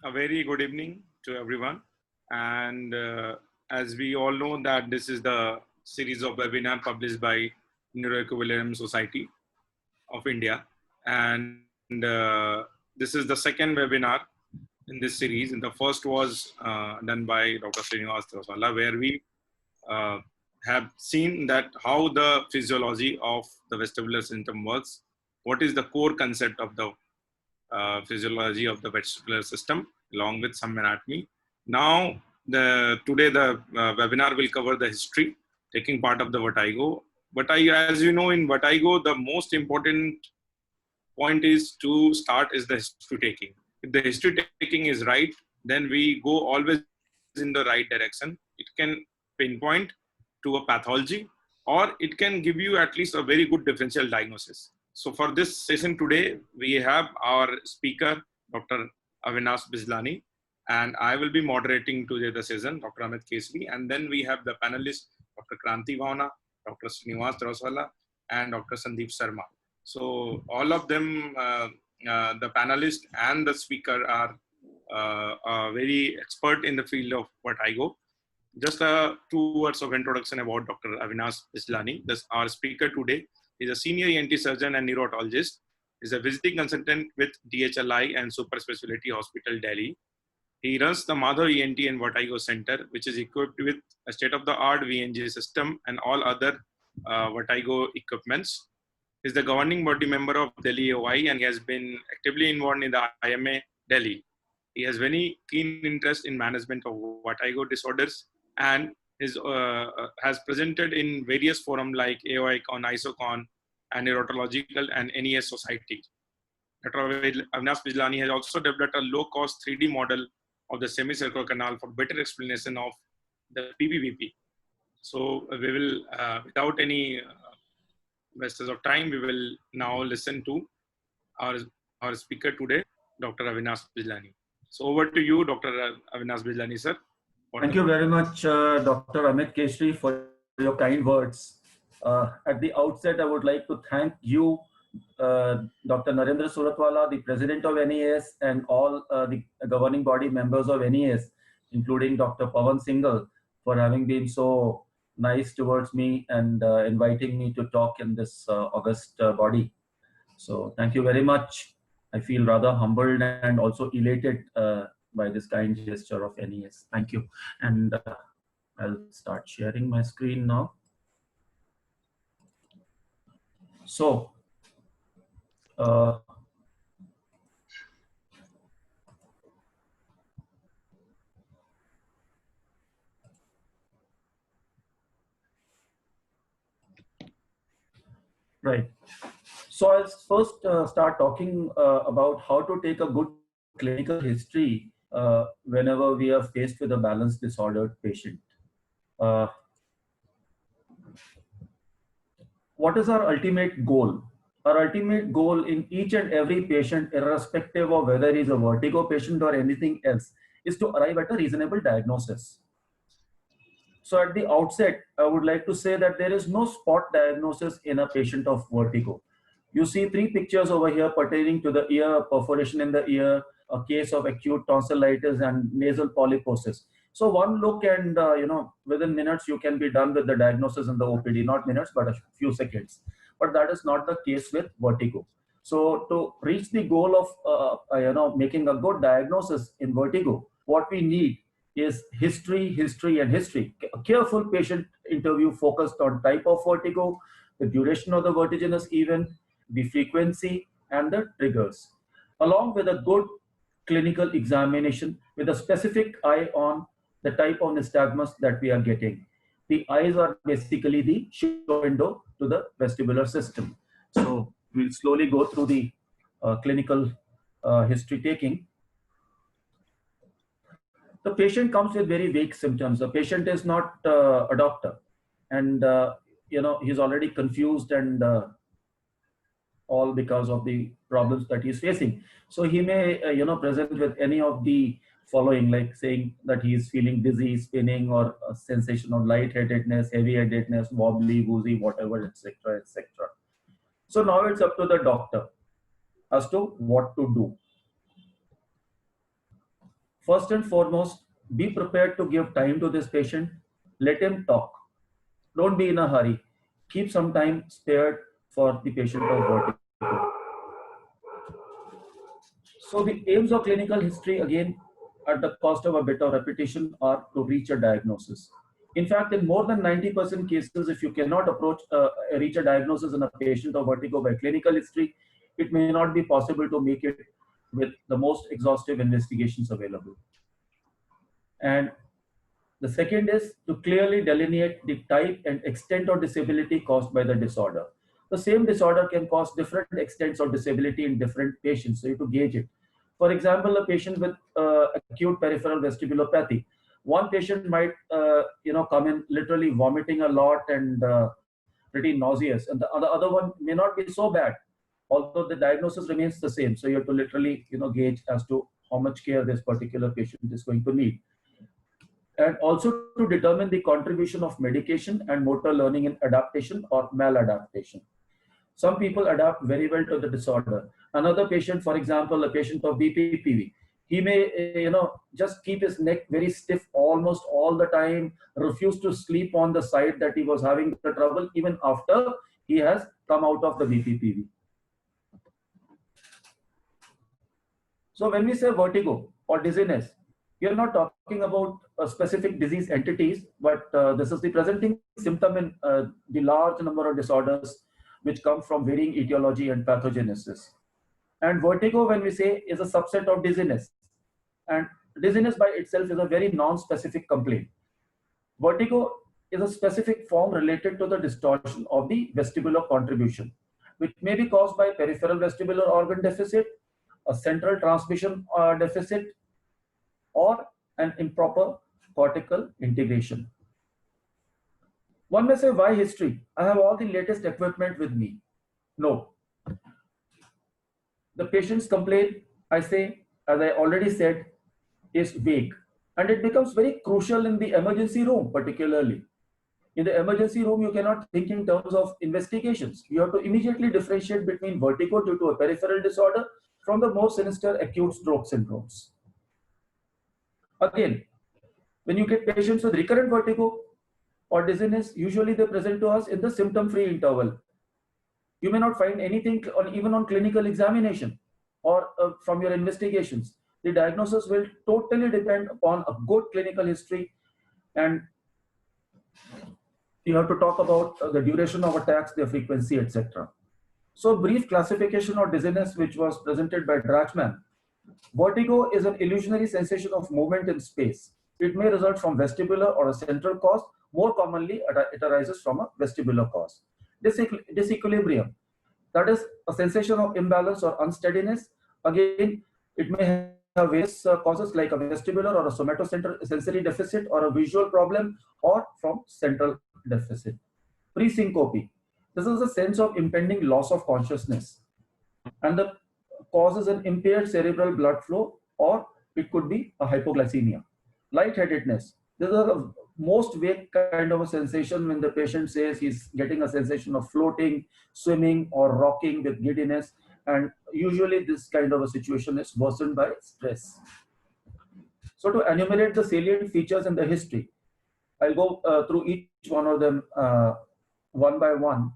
A very good evening to everyone. And as we all know that this is the series of webinar published by Neuroequilibrium Society of India. And this is the second webinar in this series. And the first was done by Dr. Srinivas Troswala, where we uh, have seen that how the physiology of the vestibular system works, what is the core concept of the physiology of the vestibular system along with some anatomy. Now, today the webinar will cover the history, taking part of the vertigo. Vertigo, as you know, in vertigo, the most important point is to start is the history taking. If the history taking is right, then we go always in the right direction. It can pinpoint to a pathology, or it can give you at least a very good differential diagnosis. So for this session today, we have our speaker, Dr. Avinash Bijlani, and I will be moderating today the session, Dr. Amit Kesri, and then we have the panelists, Dr. Kranti Vauna, Dr. Srinivas Troswala, and Dr. Sandeep Sharma. So all of them, the panelists and the speaker are very expert in the field of vertigo. Just two words of introduction about Dr. Avinash Bijlani. Our speaker today is a senior ENT surgeon and neurologist. He's a visiting consultant with DHLI and Super Specialty Hospital, Delhi. He runs the Madhav ENT and Vertigo Center, which is equipped with a state-of-the-art VNG system and all other vertigo equipments. He's the governing body member of Delhi AOI, and he has been actively involved in the IMA Delhi. He has very keen interest in management of vertigo disorders and has presented in various forums like AOICon, ISOCon, and Neurological and NES Society. Dr. Avinash Bijlani has also developed a low-cost 3D model of the semicircular canal for better explanation of the PPVP. So we will, without any wastage of time, we will now listen to our speaker today, Dr. Avinash Bijlani. So over to you, Dr. Avinash Bijlani, sir. Thank you very much, Dr. Amit Kesri, for your kind words. At the outset, I would like to thank you, Dr. Narendra Suratwala, the president of NES, and all the governing body members of NES, including Dr. Pawan Singhal, for having been so nice towards me and inviting me to talk in this august body. So thank you very much. I feel rather humbled and also elated by this kind gesture of NES. Thank you. And I'll start sharing my screen now. So, right. So I'll first start talking about how to take a good clinical history whenever we are faced with a balance disordered patient. What is our ultimate goal? Our ultimate goal in each and every patient, irrespective of whether he's a vertigo patient or anything else, is to arrive at a reasonable diagnosis. So at the outset, I would like to say that there is no spot diagnosis in a patient of vertigo. You see three pictures over here pertaining to the ear, perforation in the ear, a case of acute tonsillitis and nasal polyposis. So one look and, within minutes, you can be done with the diagnosis in the OPD, not minutes, but a few seconds. But that is not the case with vertigo. So to reach the goal of, making a good diagnosis in vertigo, what we need is history, and history. A careful patient interview focused on type of vertigo, the duration of the vertiginous event, the frequency, and the triggers, along with a good clinical examination with a specific eye on the type of nystagmus that we are getting. The eyes are basically the show window to the vestibular system. So we'll slowly go through the clinical history taking. The patient comes with very vague symptoms. The patient is not a doctor, and he's already confused and all because of the problems that he's facing. So he may present with any of the following, like saying that he's feeling dizzy, spinning, or a sensation of lightheadedness, heavy-headedness, wobbly, woozy, whatever, etc., etc. So now it's up to the doctor as to what to do. First and foremost, be prepared to give time to this patient. Let him talk. Don't be in a hurry. Keep some time spared for the patient of vertigo. So the aims of clinical history, again, at the cost of a bit of repetition, are to reach a diagnosis. In fact, in more than 90% cases, if you cannot reach a diagnosis in a patient of vertigo by clinical history, it may not be possible to make it with the most exhaustive investigations available. And the second is to clearly delineate the type and extent of disability caused by the disorder. The same disorder can cause different extents of disability in different patients, so you have to gauge it. For example, a patient with acute peripheral vestibulopathy, one patient might come in literally vomiting a lot and pretty nauseous, and the other one may not be so bad, although the diagnosis remains the same. So you have to literally gauge as to how much care this particular patient is going to need, and also to determine the contribution of medication and motor learning in adaptation or maladaptation. Some people adapt very well to the disorder. Another patient, for example, a patient of BPPV, he may just keep his neck very stiff almost all the time, refuse to sleep on the side that he was having the trouble even after he has come out of the BPPV. So when we say vertigo or dizziness, we are not talking about specific disease entities, but this is the presenting symptom in the large number of disorders which come from varying etiology and pathogenesis. And vertigo, when we say, is a subset of dizziness. And dizziness by itself is a very non-specific complaint. Vertigo is a specific form related to the distortion of the vestibular contribution, which may be caused by peripheral vestibular organ deficit, a central transmission deficit, or an improper cortical integration. One may say, why history? I have all the latest equipment with me. No. The patient's complaint, I say, as I already said, is vague. And it becomes very crucial in the emergency room, particularly. In the emergency room, you cannot think in terms of investigations. You have to immediately differentiate between vertigo due to a peripheral disorder from the more sinister acute stroke syndromes. Again, when you get patients with recurrent vertigo or dizziness, usually they present to us in the symptom-free interval. You may not find anything even on clinical examination or from your investigations. The diagnosis will totally depend upon a good clinical history, and you have to talk about the duration of attacks, their frequency, etc. So brief classification of dizziness, which was presented by Drachman. Vertigo is an illusionary sensation of movement in space. It may result from vestibular or a central cause. More commonly, it arises from a vestibular cause. Disequilibrium, that is a sensation of imbalance or unsteadiness. Again, it may have various causes like a vestibular or a somatosensory deficit or a visual problem or from central deficit. Presyncope, this is a sense of impending loss of consciousness, and the causes an impaired cerebral blood flow, or it could be a hypoglycemia. Lightheadedness, this is a most vague kind of a sensation when the patient says he's getting a sensation of floating, swimming, or rocking with giddiness, and usually this kind of a situation is worsened by stress. So to enumerate the salient features in the history, I'll go through each one of them one by one.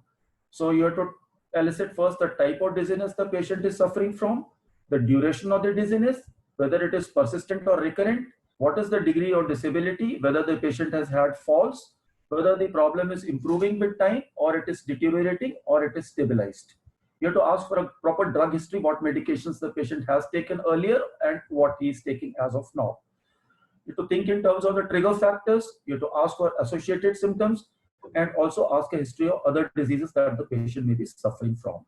So you have to elicit first the type of dizziness the patient is suffering from, the duration of the dizziness, whether it is persistent or recurrent, what is the degree of disability, whether the patient has had falls, whether the problem is improving with time, or it is deteriorating, or it is stabilized. You have to ask for a proper drug history, what medications the patient has taken earlier and what he is taking as of now. You have to think in terms of the trigger factors. You have to ask for associated symptoms, and also ask a history of other diseases that the patient may be suffering from.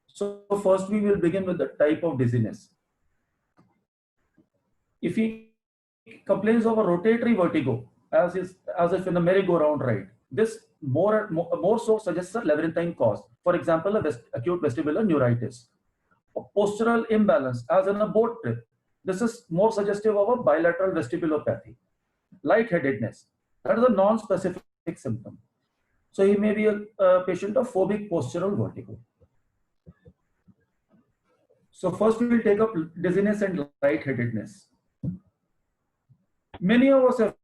So first we will begin with the type of dizziness. If he complains of a rotatory vertigo, as if in a merry-go-round ride, this more so suggests a labyrinthine cause. For example, acute vestibular neuritis. A postural imbalance, as in a boat trip. This is more suggestive of a bilateral vestibulopathy. Lightheadedness, that is a non-specific symptom. So he may be a patient of phobic postural vertigo. So first we will take up dizziness and lightheadedness. Many of us have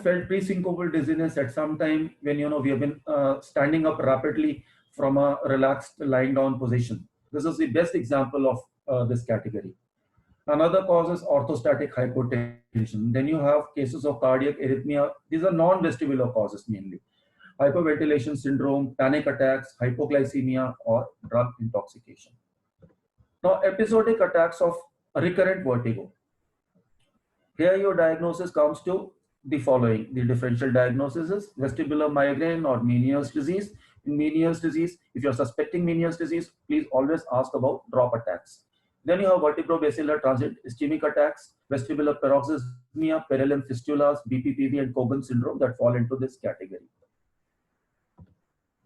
felt pre-syncopal dizziness at some time when we have been standing up rapidly from a relaxed lying down position. This is the best example of this category. Another cause is orthostatic hypotension. Then you have cases of cardiac arrhythmia. These are non-vestibular causes mainly. Hyperventilation syndrome, panic attacks, hypoglycemia, or drug intoxication. Now, episodic attacks of recurrent vertigo. Here your diagnosis comes to the following. The differential diagnosis is vestibular migraine or Meniere's disease. In Meniere's disease, if you're suspecting Meniere's disease, please always ask about drop attacks. Then you have vertebrobasilar transit ischemic attacks, vestibular paroxysmia, perilim fistulas, BPPV, and Cogan syndrome that fall into this category.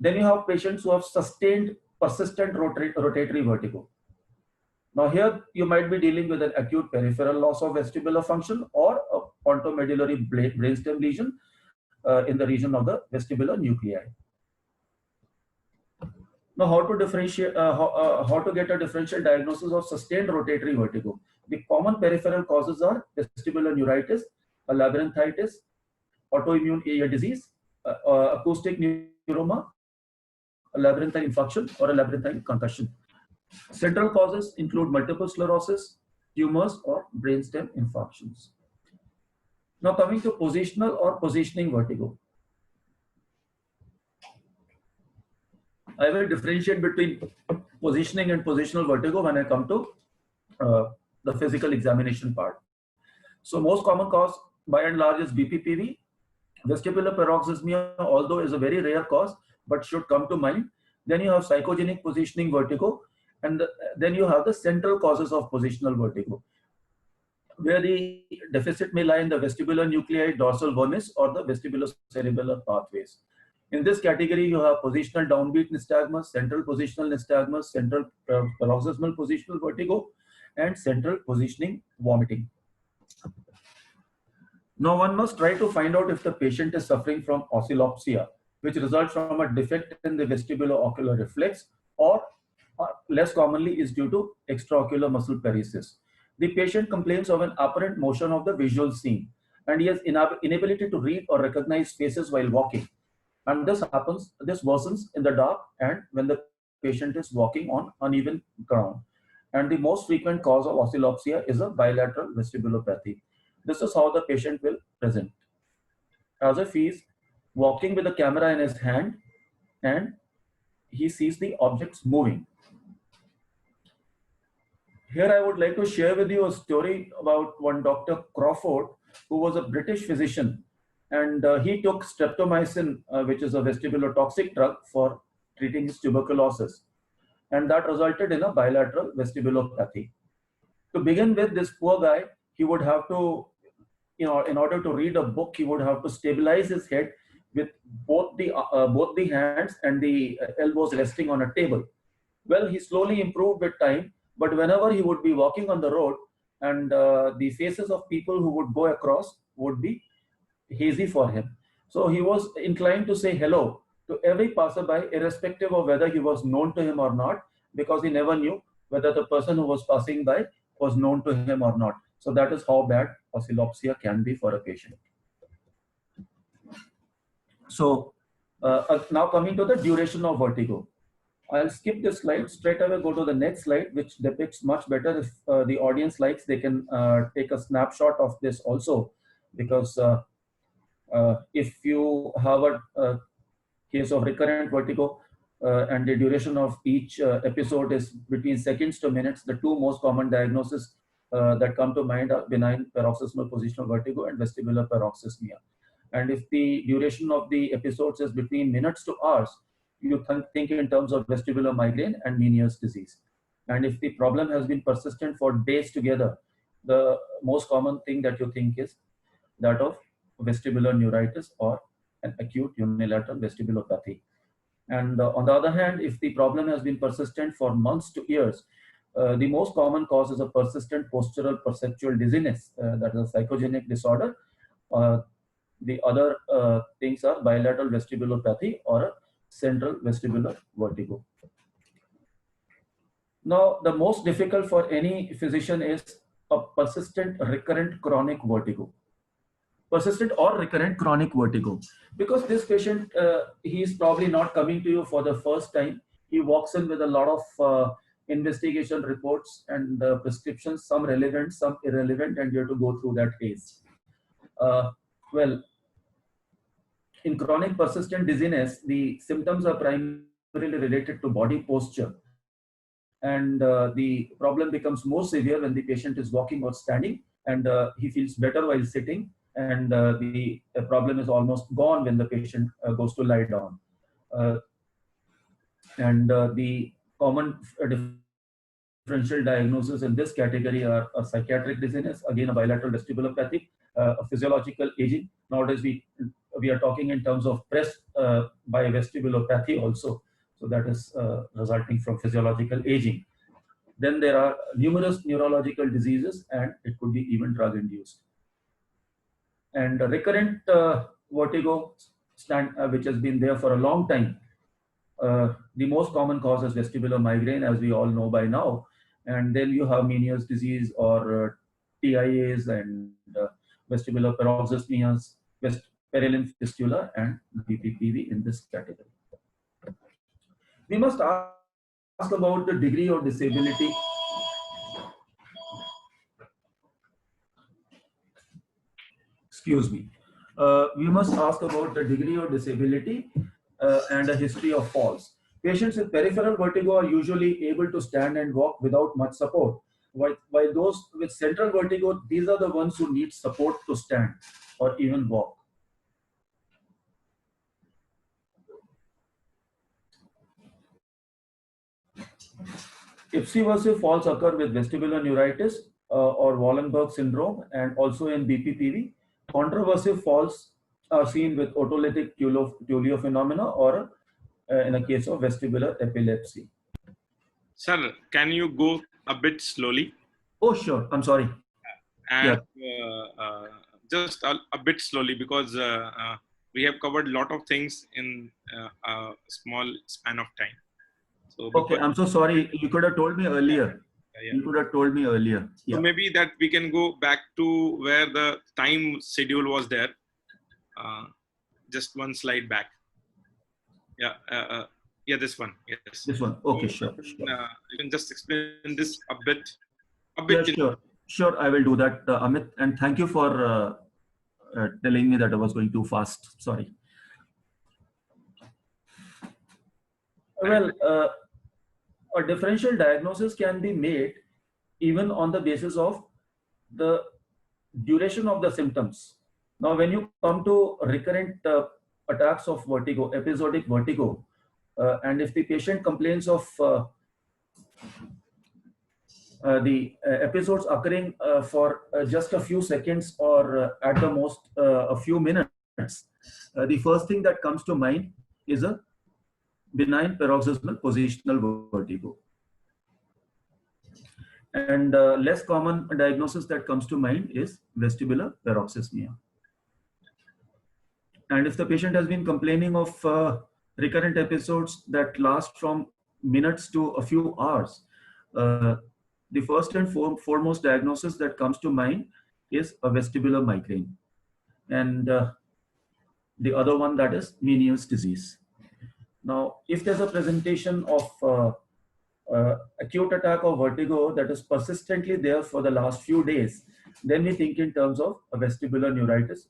Then you have patients who have sustained persistent rotatory vertigo. Now here you might be dealing with an acute peripheral loss of vestibular function or a pontomedullary brainstem lesion in the region of the vestibular nuclei. Now, how to differentiate? How to get a differential diagnosis of sustained rotatory vertigo? The common peripheral causes are vestibular neuritis, a labyrinthitis, autoimmune ear disease, acoustic neuroma, a labyrinthine infarction, or a labyrinthine concussion. Central causes include multiple sclerosis, tumors, or brainstem infarctions. Now coming to positional or positioning vertigo. I will differentiate between positioning and positional vertigo when I come to the physical examination part. So most common cause by and large is BPPV. Vestibular paroxysmia, although is a very rare cause, but should come to mind. Then you have psychogenic positioning vertigo, and then you have the central causes of positional vertigo, where the deficit may lie in the vestibular nuclei, dorsal vermis, or the vestibular cerebellar pathways. In this category, you have positional downbeat nystagmus, central positional nystagmus, central paroxysmal positional vertigo, and central positioning vomiting. Now, one must try to find out if the patient is suffering from oscillopsia, which results from a defect in the vestibulo-ocular reflex, or less commonly is due to extraocular muscle paresis. The patient complains of an apparent motion of the visual scene, and he has inability to read or recognize faces while walking. And this worsens in the dark and when the patient is walking on uneven ground. And the most frequent cause of oscillopsia is a bilateral vestibulopathy. This is how the patient will present. As if he is walking with a camera in his hand and he sees the objects moving. Here I would like to share with you a story about one Dr. Crawford, who was a British physician, and he took streptomycin, which is a vestibulotoxic drug, for treating his tuberculosis, and that resulted in a bilateral vestibulopathy. To begin with, this poor guy, he would have to, in order to read a book, he would have to stabilize his head with both the hands and the elbows resting on a table. Well, he slowly improved with time, but whenever he would be walking on the road, and the faces of people who would go across would be hazy for him. So he was inclined to say hello to every passerby, irrespective of whether he was known to him or not, because he never knew whether the person who was passing by was known to him or not. So that is how bad oscillopsia can be for a patient. So now coming to the duration of vertigo. I'll skip this slide, straight away go to the next slide, which depicts much better. If the audience likes, they can take a snapshot of this also, because if you have a case of recurrent vertigo and the duration of each episode is between seconds to minutes, the two most common diagnoses that come to mind are benign paroxysmal positional vertigo and vestibular paroxysmia. And if the duration of the episodes is between minutes to hours, you think in terms of vestibular migraine and Meniere's disease. And if the problem has been persistent for days together, the most common thing that you think is that of vestibular neuritis or an acute unilateral vestibulopathy. And on the other hand, if the problem has been persistent for months to years, the most common cause is a persistent postural perceptual dizziness, that is a psychogenic disorder. The other things are bilateral vestibulopathy or a central vestibular vertigo. Now, the most difficult for any physician is a persistent recurrent chronic vertigo. persistent or recurrent chronic vertigo. Because this patient, he is probably not coming to you for the first time. He walks in with a lot of investigation reports and prescriptions, some relevant, some irrelevant, and you have to go through that phase. Well, in chronic persistent dizziness, the symptoms are primarily related to body posture. And the problem becomes more severe when the patient is walking or standing, and he feels better while sitting, and the problem is almost gone when the patient goes to lie down. And the common differential diagnosis in this category are a psychiatric dizziness, again a bilateral vestibulopathy, a physiological aging. Nowadays we are talking in terms of breast bivestibulopathy also, so that is resulting from physiological aging. Then there are numerous neurological diseases, and it could be even drug induced. And recurrent vertigo, which has been there for a long time, the most common cause is vestibular migraine, as we all know by now. And then you have Meniere's disease or TIAs and vestibular paroxysmias, perilymph fistula, and BPPV in this category. We must ask about the degree of disability. Excuse me. We must ask about the degree of disability and a history of falls. Patients with peripheral vertigo are usually able to stand and walk without much support, while those with central vertigo, these are the ones who need support to stand or even walk. Ipsiversive falls occur with vestibular neuritis or Wallenberg syndrome, and also in BPPV. Controversive falls are seen with autolytic Tullio phenomena or in a case of vestibular epilepsy. Sir, can you go a bit slowly? Oh, sure. I'm sorry. And just a bit slowly, because we have covered a lot of things in a small span of time. So okay, I'm so sorry. You could have told me earlier. Yeah. You could have told me earlier. Yeah. So maybe that we can go back to where the time schedule was there. Just one slide back. Yeah. Yeah, this one. Yes. This one. Okay, so, sure. You can just explain this a bit. Yeah, sure. Sure, I will do that, Amit. And thank you for telling me that I was going too fast. Sorry. Well, a differential diagnosis can be made even on the basis of the duration of the symptoms. Now, when you come to recurrent attacks of vertigo, episodic vertigo, and if the patient complains of the episodes occurring for just a few seconds or at the most a few minutes, the first thing that comes to mind is a benign paroxysmal positional vertigo. And less common diagnosis that comes to mind is vestibular paroxysmia. And if the patient has been complaining of recurrent episodes that last from minutes to a few hours, the first and foremost diagnosis that comes to mind is a vestibular migraine. And the other one, that is Meniere's disease. Now, if there's a presentation of acute attack of vertigo that is persistently there for the last few days, then we think in terms of a vestibular neuritis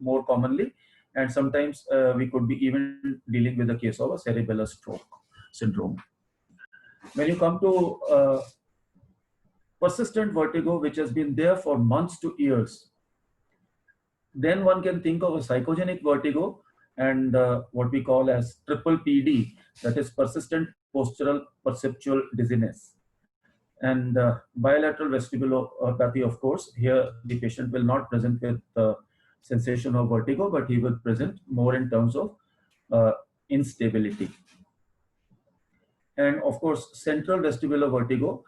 more commonly, and sometimes we could be even dealing with a case of a cerebellar stroke syndrome. When you come to persistent vertigo, which has been there for months to years, then one can think of a psychogenic vertigo and what we call as triple PD, that is persistent postural perceptual dizziness. And bilateral vestibulopathy, of course, here the patient will not present with sensation of vertigo, but he will present more in terms of instability. And of course, central vestibular vertigo,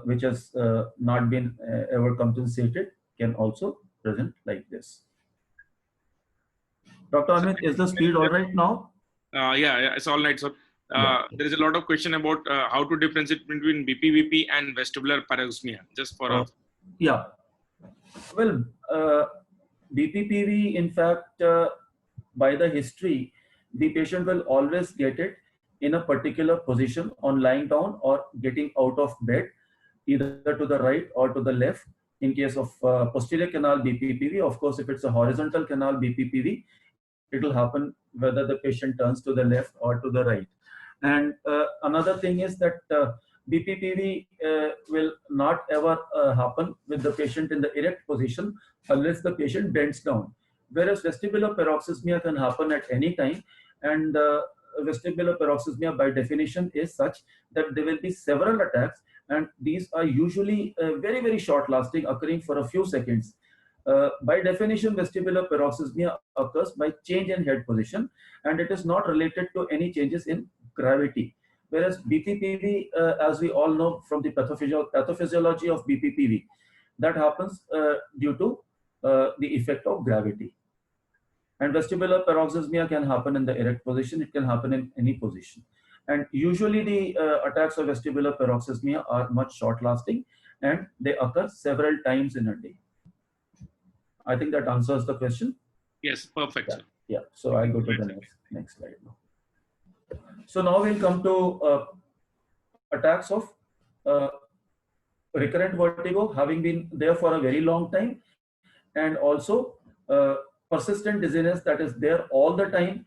which has not been ever compensated, can also present like this. Dr. Amit, is the speed all right now? Yeah, it's all right. So there is a lot of question about how to differentiate between BPVP and vestibular paroxysmia, just for us. Yeah. Well, BPPV, in fact, by the history, the patient will always get it in a particular position on lying down or getting out of bed, either to the right or to the left. In case of posterior canal BPPV, of course, if it's a horizontal canal BPPV, it will happen whether the patient turns to the left or to the right. And another thing is that BPPV will not ever happen with the patient in the erect position unless the patient bends down. Whereas vestibular paroxysmia can happen at any time, and vestibular paroxysmia by definition is such that there will be several attacks, and these are usually very, very short lasting, occurring for a few seconds. By definition, vestibular paroxysmia occurs by change in head position, and it is not related to any changes in gravity. Whereas BPPV, as we all know from the pathophysiology of BPPV, that happens due to the effect of gravity. And vestibular paroxysmia can happen in the erect position, it can happen in any position. And usually the attacks of vestibular paroxysmia are much short lasting, and they occur several times in a day. I think that answers the question. Yes, perfect. Yeah, yeah. So I'll go to the next slide now. So now we'll come to attacks of recurrent vertigo, having been there for a very long time, and also persistent dizziness that is there all the time,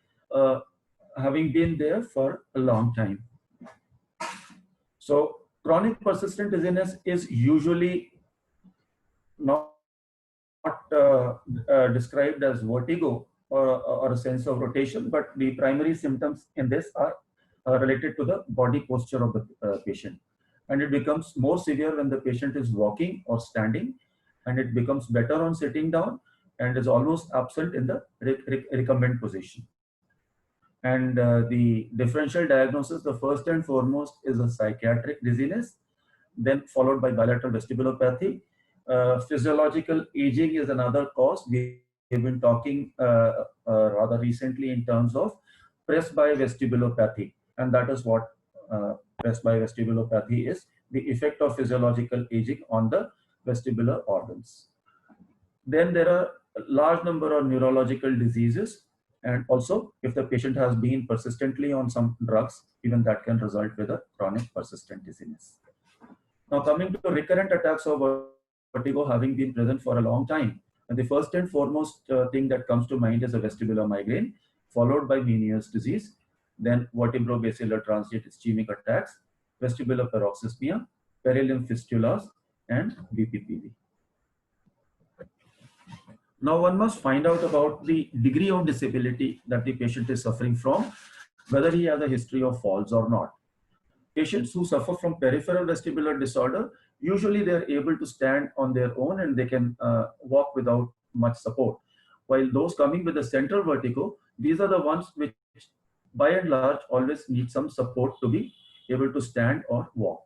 having been there for a long time. So chronic persistent dizziness is usually not described as vertigo or a sense of rotation, but the primary symptoms in this are related to the body posture of the patient. And it becomes more severe when the patient is walking or standing, and it becomes better on sitting down, and is almost absent in the recumbent position. And the differential diagnosis, the first and foremost, is a psychiatric dizziness, then followed by bilateral vestibulopathy. Physiological aging is another cause. We've been talking rather recently in terms of presbyvestibulopathy, and that is what presbyvestibulopathy is, the effect of physiological aging on the vestibular organs. Then there are a large number of neurological diseases, and also if the patient has been persistently on some drugs, even that can result with a chronic persistent dizziness. Now coming to recurrent attacks of vertigo having been present for a long time, and the first and foremost thing that comes to mind is a vestibular migraine, followed by Meniere's disease, then vertebrobasilar transient ischemic attacks, vestibular paroxysmia, perilimb fistulas, and BPPV. Now one must find out about the degree of disability that the patient is suffering from, whether he has a history of falls or not. Patients who suffer from peripheral vestibular disorder, usually they're able to stand on their own and they can walk without much support. While those coming with a central vertigo, these are the ones which by and large always need some support to be able to stand or walk.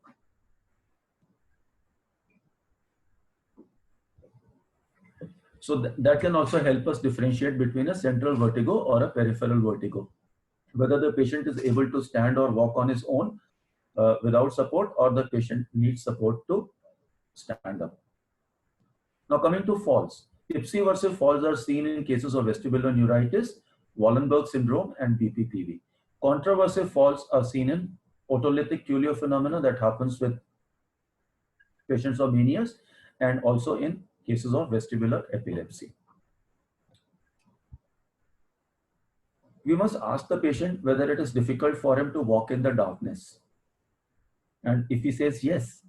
So that can also help us differentiate between a central vertigo or a peripheral vertigo, whether the patient is able to stand or walk on his own without support, or the patient needs support to stand up. Now coming to falls, ipsiversive falls are seen in cases of vestibular neuritis, Wallenberg syndrome, and BPPV. Contraversive falls are seen in otolithic Tullio phenomena that happens with patients of Meniere's, and also in cases of vestibular epilepsy. We must ask the patient whether it is difficult for him to walk in the darkness. And if he says yes,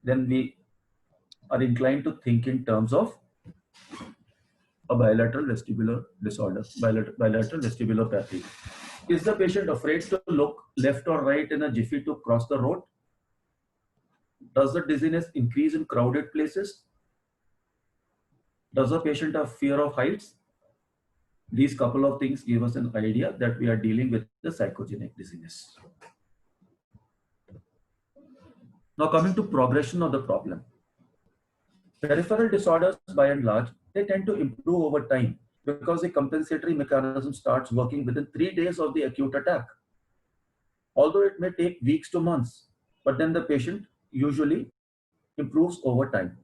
then we are inclined to think in terms of a bilateral vestibular disorder, bilateral vestibulopathy. Is the patient afraid to look left or right in a jiffy to cross the road? Does the dizziness increase in crowded places? Does the patient have fear of heights? These couple of things give us an idea that we are dealing with the psychogenic dizziness. Now coming to progression of the problem. Peripheral disorders, by and large, they tend to improve over time because the compensatory mechanism starts working within 3 days of the acute attack. Although it may take weeks to months, but then the patient usually improves over time.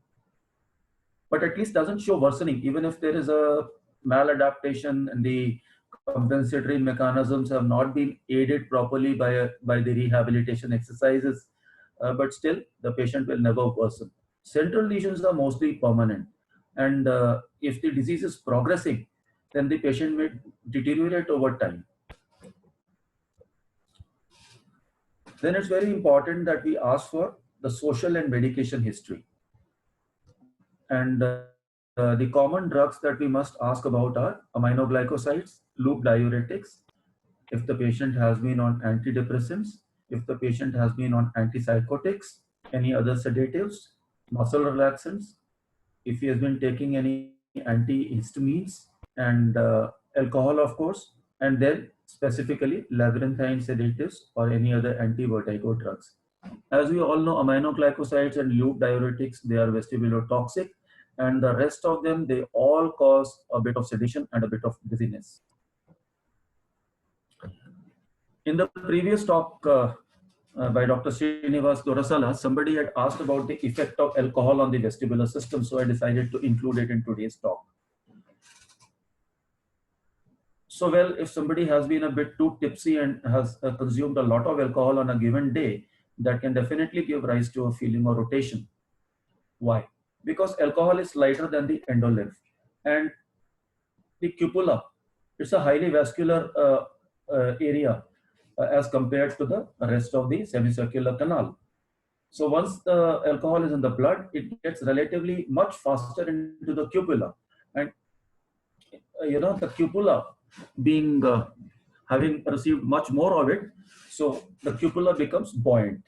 but at least doesn't show worsening, even if there is a maladaptation and the compensatory mechanisms have not been aided properly by the rehabilitation exercises, but still the patient will never worsen. Central lesions are mostly permanent, and if the disease is progressing, then the patient may deteriorate over time. Then it's very important that we ask for the social and medication history. And the common drugs that we must ask about are aminoglycosides, loop diuretics, if the patient has been on antidepressants, if the patient has been on antipsychotics, any other sedatives, muscle relaxants, if he has been taking any antihistamines, and alcohol, of course, and then specifically labyrinthine sedatives or any other anti-vertigo drugs. As we all know, aminoglycosides and loop diuretics, they are vestibulotoxic, and the rest of them, they all cause a bit of sedation and a bit of dizziness. In the previous talk by Dr. Srinivas Dorasala, somebody had asked about the effect of alcohol on the vestibular system, so I decided to include it in today's talk. So, well, if somebody has been a bit too tipsy and has consumed a lot of alcohol on a given day, that can definitely give rise to a feeling of rotation. Why? Because alcohol is lighter than the endolymph, and the cupula, it's a highly vascular area as compared to the rest of the semicircular canal. So once the alcohol is in the blood, it gets relatively much faster into the cupula, and the cupula being having received much more of it, so the cupula becomes buoyant,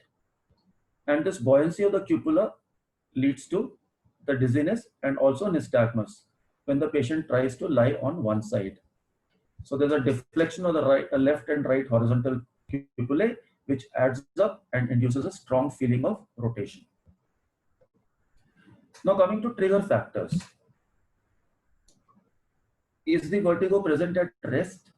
and this buoyancy of the cupula leads to the dizziness and also nystagmus when the patient tries to lie on one side. So there's a deflection of the left and right horizontal cupulae, which adds up and induces a strong feeling of rotation. Now coming to trigger factors. Is the vertigo present at rest?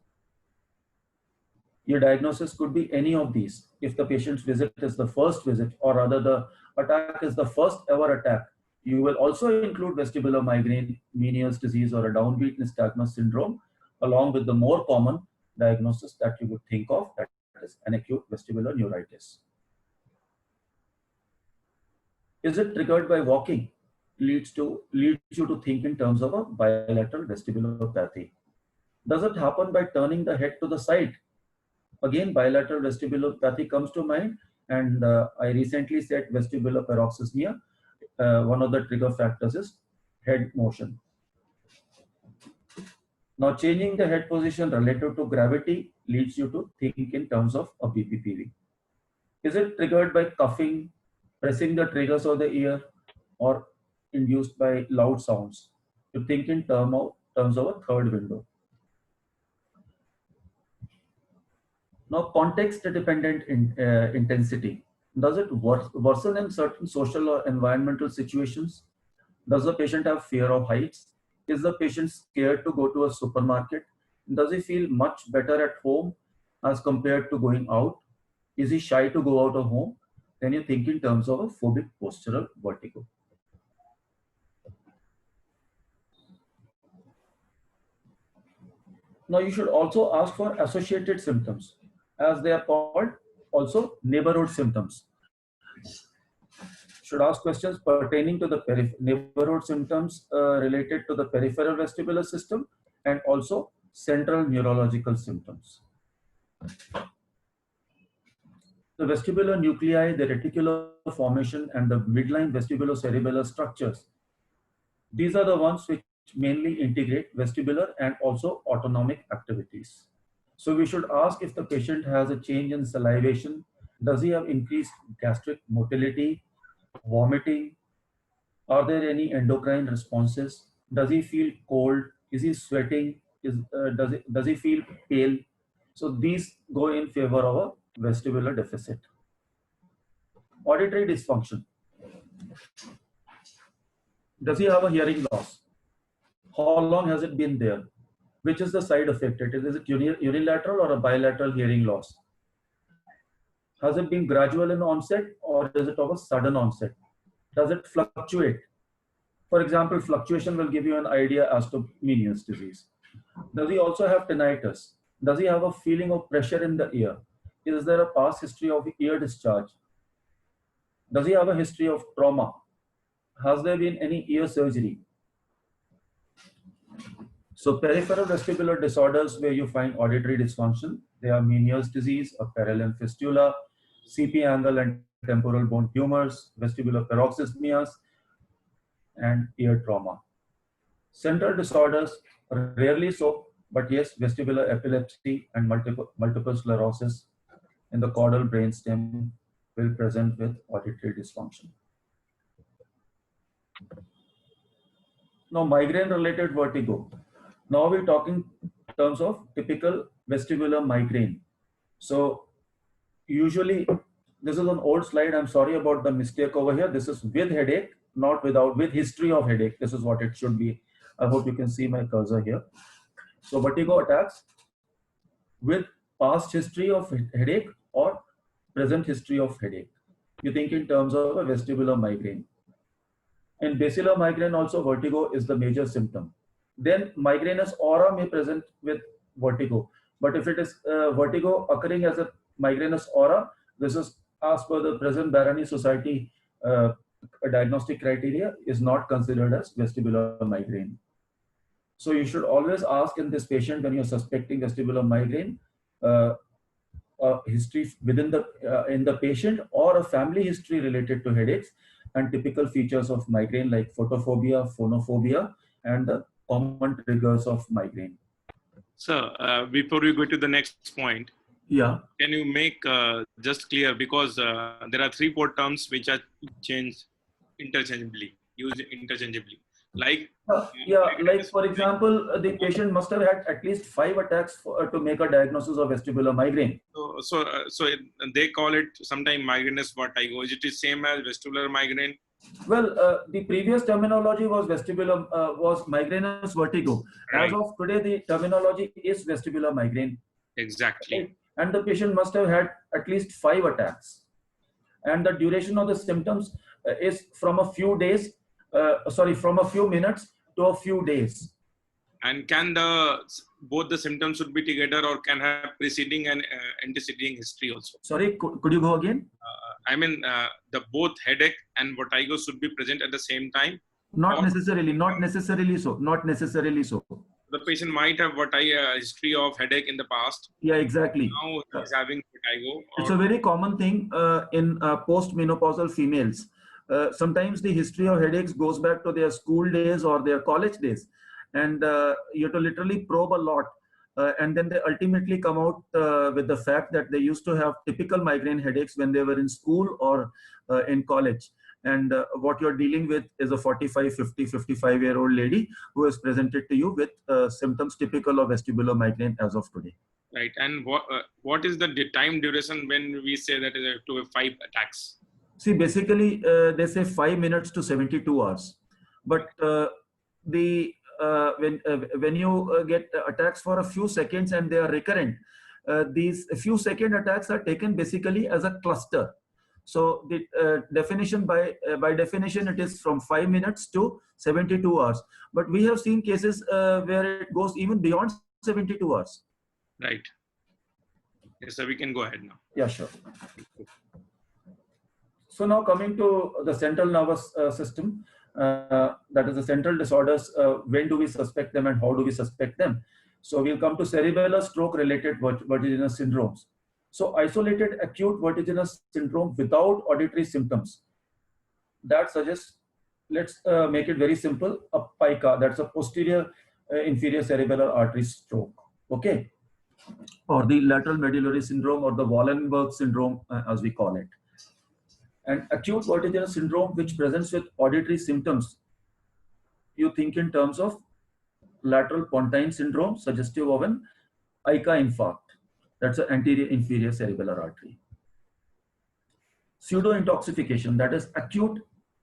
Your diagnosis could be any of these. If the patient's visit is the first visit, or rather the attack is the first ever attack, you will also include vestibular migraine, Meniere's disease, or a downbeat nystagmus syndrome, along with the more common diagnosis that you would think of, that is an acute vestibular neuritis. Is it triggered by walking? Leads you to think in terms of a bilateral vestibulopathy. Does it happen by turning the head to the side? Again, bilateral vestibulopathy comes to mind, and I recently said vestibular paroxysmia. One of the trigger factors is head motion. Now, changing the head position relative to gravity leads you to think in terms of a BPPV. Is it triggered by coughing, pressing the triggers of the ear, or induced by loud sounds? You think in terms of a third window. Now, context-dependent intensity. Does it worsen in certain social or environmental situations? Does the patient have fear of heights? Is the patient scared to go to a supermarket? Does he feel much better at home as compared to going out? Is he shy to go out of home? Then you think in terms of a phobic postural vertigo. Now, you should also ask for associated symptoms, as they are called also neighborhood symptoms. Should ask questions pertaining to the neighborhood symptoms related to the peripheral vestibular system, and also central neurological symptoms. The vestibular nuclei, the reticular formation, and the midline vestibulocerebellar structures, these are the ones which mainly integrate vestibular and also autonomic activities. So we should ask if the patient has a change in salivation. Does he have increased gastric motility, vomiting? Are there any endocrine responses? Does he feel cold? Is he sweating? Does he feel pale? So these go in favor of a vestibular deficit. Auditory dysfunction. Does he have a hearing loss? How long has it been there? Which is the side effect? Is it unilateral or a bilateral hearing loss? Has it been gradual in onset, or is it of a sudden onset? Does it fluctuate? For example, fluctuation will give you an idea as to Meniere's disease. Does he also have tinnitus? Does he have a feeling of pressure in the ear? Is there a past history of ear discharge? Does he have a history of trauma? Has there been any ear surgery? So peripheral vestibular disorders where you find auditory dysfunction, they are Meniere's disease, a parallel fistula, CP angle and temporal bone tumors, vestibular paroxysmias, and ear trauma. Central disorders, rarely so, but yes, vestibular epilepsy and multiple sclerosis in the caudal brainstem will present with auditory dysfunction. Now, migraine-related vertigo. Now we're talking in terms of typical vestibular migraine. So usually, this is an old slide. I'm sorry about the mistake over here. This is with headache, not without, with history of headache. This is what it should be. I hope you can see my cursor here. So vertigo attacks with past history of headache or present history of headache. You think in terms of a vestibular migraine. In basilar migraine also, vertigo is the major symptom. Then migrainous aura may present with vertigo. But if it is vertigo occurring as a migrainous aura, this is as per the present Barani Society diagnostic criteria is not considered as vestibular migraine. So you should always ask in this patient when you're suspecting vestibular migraine, history within the in the patient or a family history related to headaches and typical features of migraine like photophobia, phonophobia, and the common triggers of migraine. So before we go to the next point, yeah, can you make just clear, because there are 3-4 terms which are changed interchangeably, used interchangeably. Like like for example, the patient must have had at least 5 attacks to make a diagnosis of vestibular migraine. So they call it sometimes migrainous vertigo. Is it the same as vestibular migraine? Well, the previous terminology was vestibular, was migrainous vertigo. Right. As of today, the terminology is vestibular migraine. Exactly. Right? And the patient must have had at least 5 attacks. And the duration of the symptoms is from a few days, from a few minutes to a few days. And can both the symptoms should be together, or can have preceding and anteceding history also? Sorry, could you go again? I mean, the both headache and vertigo should be present at the same time? Not necessarily, not necessarily so, not necessarily so. The patient might have history of headache in the past. Yeah, exactly. Now he's having vertigo. It's a very common thing in post-menopausal females. Sometimes the history of headaches goes back to their school days or their college days. And you have to literally probe a lot. And then they ultimately come out with the fact that they used to have typical migraine headaches when they were in school or in college. And what you're dealing with is a 45, 50, 55-year-old lady who has presented to you with symptoms typical of vestibular migraine as of today. Right. And what is the time duration when we say that is to 5 attacks? See, basically, they say 5 minutes to 72 hours. But when you get attacks for a few seconds and they are recurrent, these few second attacks are taken basically as a cluster. So the definition by definition, it is from 5 minutes to 72 hours. But we have seen cases where it goes even beyond 72 hours. Right. Yes, sir, we can go ahead now. Yeah, sure. So now coming to the central nervous system, that is the central disorders, when do we suspect them and how do we suspect them? So we'll come to cerebellar stroke related vertiginous syndromes. So isolated acute vertiginous syndrome without auditory symptoms. That suggests, let's make it very simple, a PICA, that's a posterior inferior cerebellar artery stroke, okay? Or the lateral medullary syndrome or the Wallenberg syndrome as we call it. And acute vertiginous syndrome which presents with auditory symptoms, you think in terms of lateral pontine syndrome suggestive of an ICA infarct. That's an anterior inferior cerebellar artery. Pseudo-intoxication, that is acute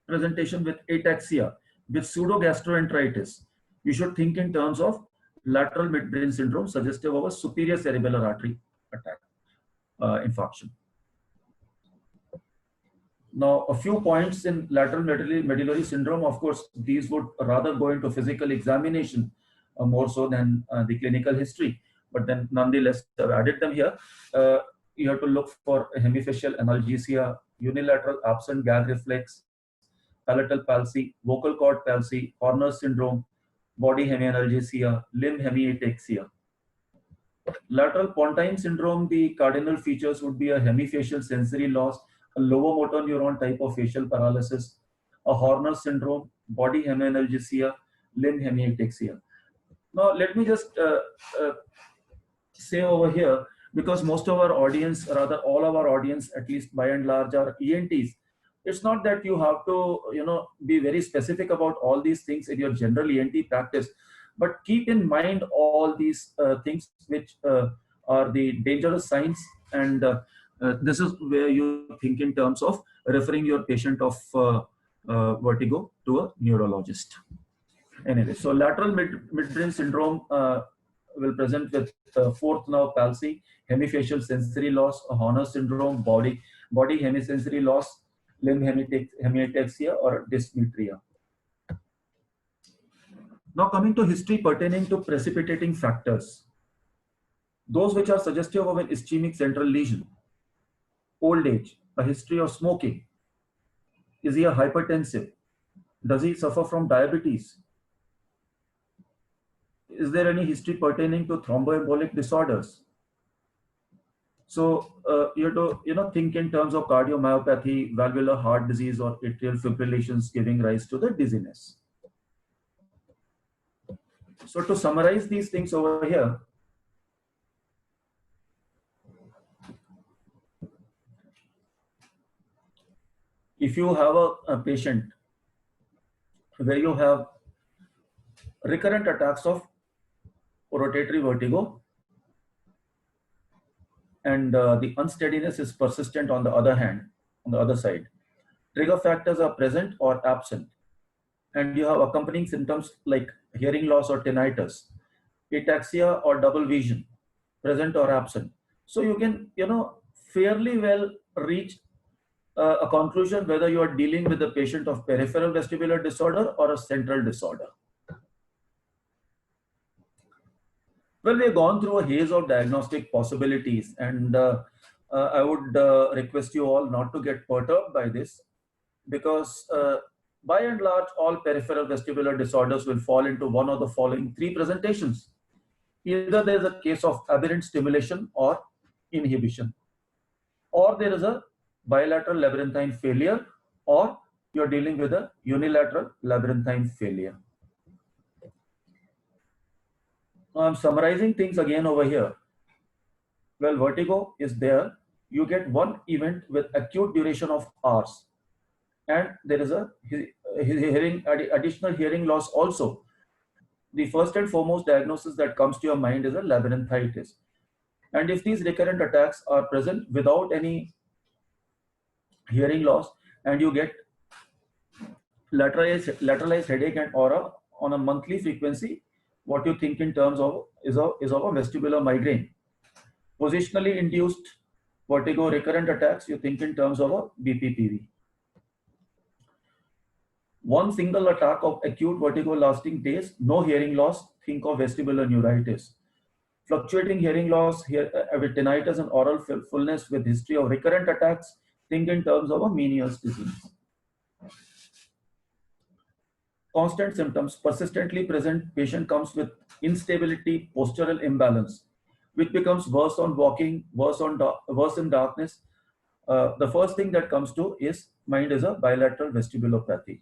presentation with ataxia, with pseudogastroenteritis. You should think in terms of lateral midbrain syndrome suggestive of a superior cerebellar artery attack, infarction. Now, a few points in lateral medullary syndrome. Of course, these would rather go into physical examination more so than the clinical history. But then, nonetheless, I've added them here. You have to look for hemifacial analgesia, unilateral absent gag reflex, palatal palsy, vocal cord palsy, Horner syndrome, body hemianalgesia, limb hemiataxia. Lateral pontine syndrome, the cardinal features would be a hemifacial sensory loss, a lower motor neuron type of facial paralysis, a Horner syndrome, body hemianalgesia, limb hemiataxia. Now, let me just say over here, because most of our audience, rather all of our audience, at least by and large, are ENTs. It's not that you have to, be very specific about all these things in your general ENT practice, but keep in mind all these things which are the dangerous signs, and this is where you think in terms of referring your patient of vertigo to a neurologist. Anyway, so lateral midbrain syndrome will present with fourth nerve palsy, hemifacial sensory loss, a Horner syndrome, body hemisensory loss, limb hemiataxia, or dysmetria. Now, coming to history pertaining to precipitating factors, those which are suggestive of an ischemic central lesion, old age, a history of smoking, is he a hypertensive? Does he suffer from diabetes? Is there any history pertaining to thromboembolic disorders? So you have to think in terms of cardiomyopathy, valvular heart disease, or atrial fibrillations giving rise to the dizziness. So to summarize these things over here, if you have a patient where you have recurrent attacks of rotatory vertigo, and the unsteadiness is persistent on the other side, trigger factors are present or absent, and you have accompanying symptoms like hearing loss or tinnitus, ataxia or double vision, present or absent. So you can, fairly well reach a conclusion whether you are dealing with a patient of peripheral vestibular disorder or a central disorder. Well, we've gone through a haze of diagnostic possibilities, and I would request you all not to get perturbed by this, because by and large, all peripheral vestibular disorders will fall into one of the following three presentations. Either there is a case of aberrant stimulation or inhibition, or there is a bilateral labyrinthine failure, or you're dealing with a unilateral labyrinthine failure. Now I'm summarizing things again over here. Well, vertigo is there. You get one event with acute duration of hours, and there is a additional hearing loss also. The first and foremost diagnosis that comes to your mind is a labyrinthitis. And if these recurrent attacks are present without any hearing loss, and you get lateralized headache and aura on a monthly frequency, what you think in terms of is of a vestibular migraine. Positionally induced vertigo recurrent attacks, you think in terms of a BPPV. One single attack of acute vertigo lasting days, no hearing loss, think of vestibular neuritis. Fluctuating hearing loss with tinnitus and oral fullness with history of recurrent attacks, think in terms of a Meniere's disease. Constant symptoms, persistently present, patient comes with instability, postural imbalance, which becomes worse on walking, worse in darkness. The first thing that comes to mind is a bilateral vestibulopathy.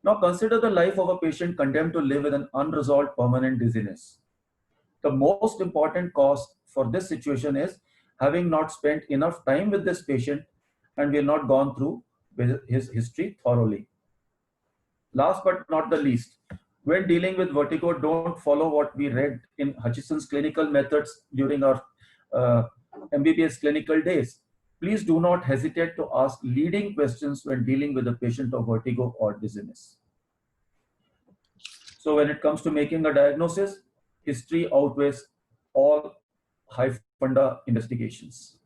Now consider the life of a patient condemned to live with an unresolved permanent dizziness. The most important cause for this situation is having not spent enough time with this patient, and we have not gone through his history thoroughly. Last but not the least, when dealing with vertigo, don't follow what we read in Hutchinson's clinical methods during our MBBS clinical days. Please do not hesitate to ask leading questions when dealing with a patient of vertigo or dizziness. So when it comes to making a diagnosis, history outweighs all high funda investigations.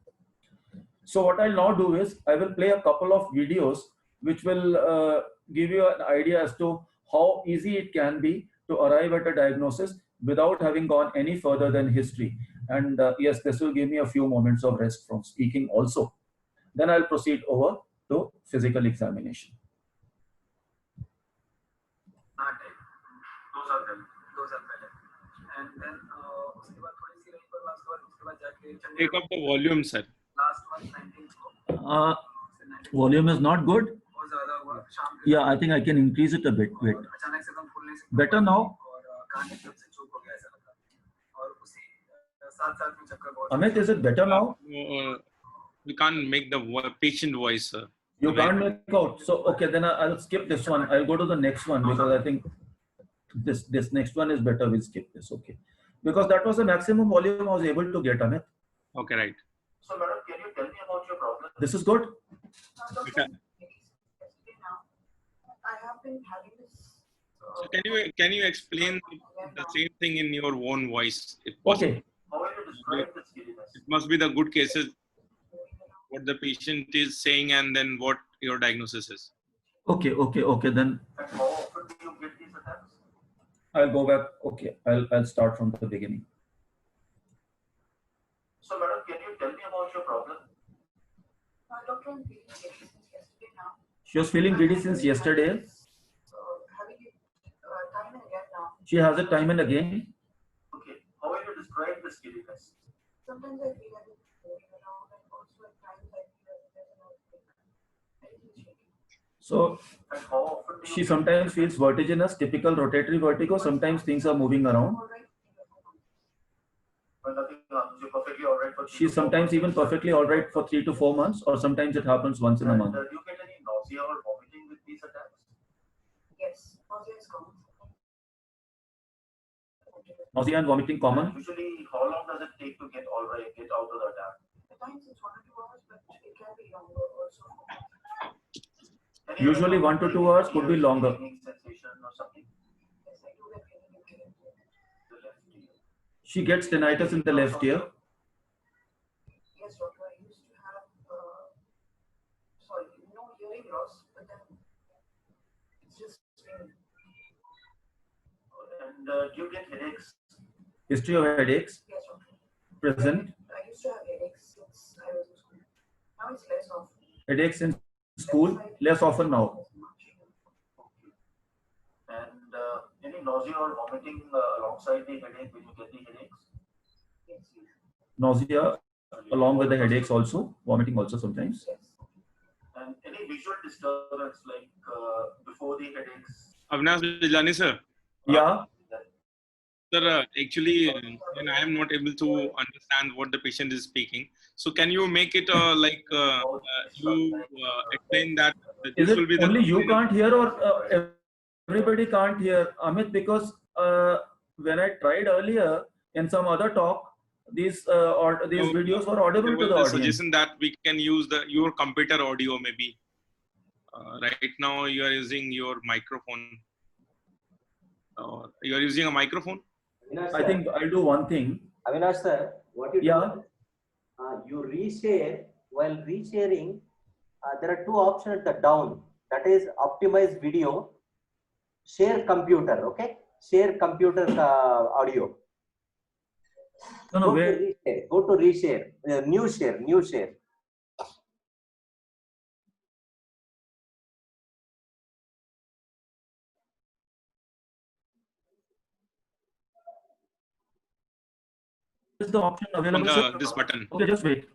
So what I'll now do is I will play a couple of videos which will give you an idea as to how easy it can be to arrive at a diagnosis without having gone any further than history. And yes, this will give me a few moments of rest from speaking also. Then I'll proceed over to physical examination. Those are them. Those are valid. And then Take up the volume, sir. last one, volume is not good. Yeah, I think I can increase it a bit. Wait. Better now? Amit, is it better now? We can't make the patient voice, sir. You can't make out. So, okay, then I'll skip this one. I'll go to the next one because I think this next one is better. We'll skip this. Okay. Because that was the maximum volume I was able to get, Amit. Okay, right. So, madam, can you tell me about your problem? This is good? Okay. I have been having this. So can you explain the same thing in your own voice, if possible? Okay. How will you describe this giddiness? It must be the good cases, what the patient is saying, and then what your diagnosis is. Okay. Then and how often do you get these attacks? I'll go back. Okay, I'll start from the beginning. So, madam, can you tell me about your problem? Doctor, I'm feeling giddy since yesterday now. She was feeling giddy since yesterday. Having it time and again now. She has it time and again. Okay. How will you describe this giddiness? Sometimes I feel like it's moving around, and also at times I feel like there's an earthquake. So and how often she sometimes feels vertiginous, typical rotatory vertigo. Sometimes things are moving around. Perfectly all right for she's sometimes even perfectly all right for 3 to 4 months, or sometimes it happens once in a month. Do you get any nausea or vomiting with these attacks? Yes, nausea is common. Nausea and vomiting common. Usually, how long does it take to get all right, get out of the attack? At times it's 1 or 2 hours, but it can be longer also. Usually 1 to 2 hours, could be longer. Sensation or something? Yes, I do get pain in the left ear. She gets tinnitus in the left ear. Yes, doctor. I used to have, no hearing loss, but then it's just ringing. And do you get headaches? History of headaches? Yes, doctor. Present? I used to have headaches since I was in school. Now it's less often. Headaches in school? Less often now. And any nausea or vomiting alongside the headache when you get the headaches? Yes. Nausea along with the headaches also, vomiting also sometimes. Yes. And any visual disturbance like before the headaches? Avinash Bijlani, sir. Yeah. Sir, actually, when I am not able to understand what the patient is speaking, so can you make it explain that Is this it will be only you can't hear, or everybody can't hear, Amit? Because when I tried earlier in some other talk, these videos were audible to the audience. Suggestion that we can use your computer audio maybe. Right now you are using your microphone. You are using a microphone? Avinash, I think I'll do one thing. Avinash sir, what you Yeah. do, you reshare. While resharing, there are 2 options at the down. That is optimize video, share computer. Okay, share computer audio. No, where? Go to reshare. New share. Is the option available? On this button. Okay, just wait.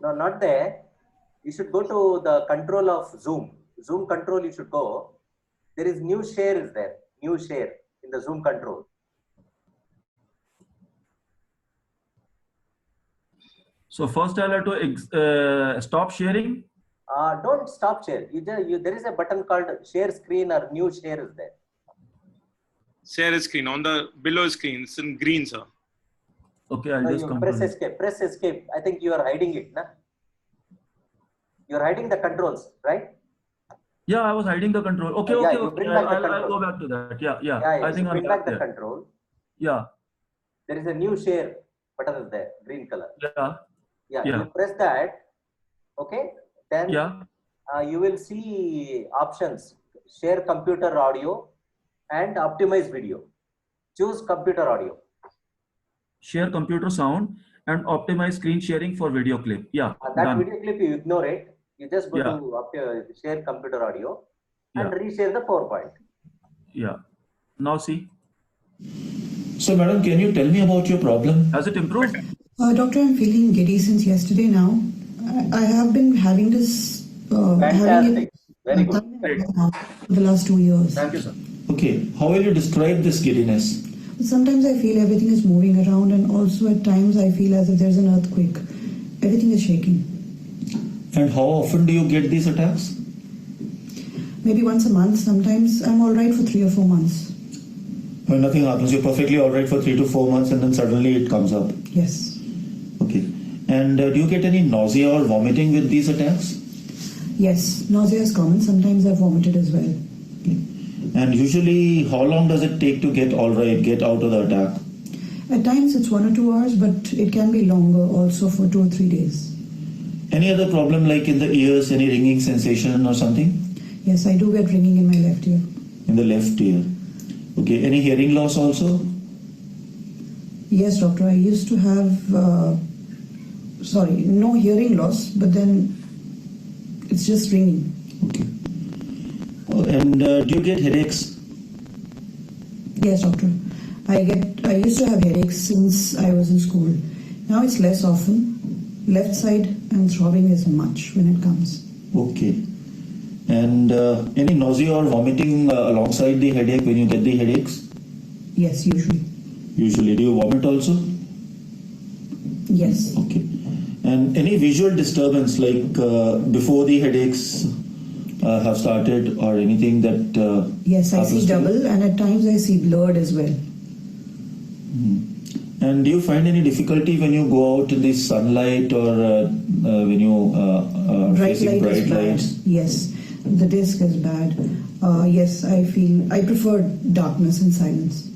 No, not there. You should go to the control of Zoom. Zoom control you should go. There is new share is there. New share in the Zoom control. So first I'll have to stop sharing. Don't stop share. There is a button called share screen or new share is there. Share screen on the below screen. It's in green, sir. Okay, I'll just come. Press escape. Press escape. I think you are hiding it, na? You are hiding the controls, right? Yeah, I was hiding the control. Okay, Yeah, okay, you okay. bring back the I'll control. go back to that. Yeah. Yeah, I think bring I'm back the there. control. Yeah. there is a new share button is there, green color. Yeah. Yeah, Yeah. you press that, okay? Then Yeah. you will see options, share computer audio and optimize video. Choose computer audio. Share computer sound and optimize screen sharing for video clip. Yeah. That Done. video clip you ignore it. You just go Yeah. to share computer audio and Yeah. reshare the PowerPoint. Yeah. Now see. So, madam, can you tell me about your problem? Has it improved? Doctor, I'm feeling giddy since yesterday now. I have been having this. Fantastic. Very good. For the last 2 years. Thank you, sir. Okay, how will you describe this giddiness? Sometimes I feel everything is moving around, and also at times I feel as if there's an earthquake. Everything is shaking. And how often do you get these attacks? Maybe once a month. Sometimes I'm all right for 3 or 4 months. When nothing happens, you're perfectly all right for 3 to 4 months, and then suddenly it comes up. Yes. Okay. And do you get any nausea or vomiting with these attacks? Yes. Nausea is common. Sometimes I've vomited as well. And usually, how long does it take to get all right, get out of the attack? At times it's 1 or 2 hours, but it can be longer also for 2 or 3 days. Any other problem like in the ears, any ringing sensation or something? Yes, I do get ringing in my left ear. In the left ear. Okay. Any hearing loss also? Yes, doctor. I used to have, no hearing loss, but then it's just ringing. Okay. And do you get headaches? Yes, doctor. I used to have headaches since I was in school. Now it's less often. Left side and throbbing is much when it comes. Okay. And any nausea or vomiting alongside the headache when you get the headaches? Yes, usually. Usually. Do you vomit also? Yes. Okay. And any visual disturbance like before the headaches have started or anything that... Yes, I happens see to you? double and at times I see blurred as well. And do you find any difficulty when you go out in the sunlight or when you are Bright facing light bright is bad. lights? Yes, the disc is bad. Yes, I prefer darkness and silence.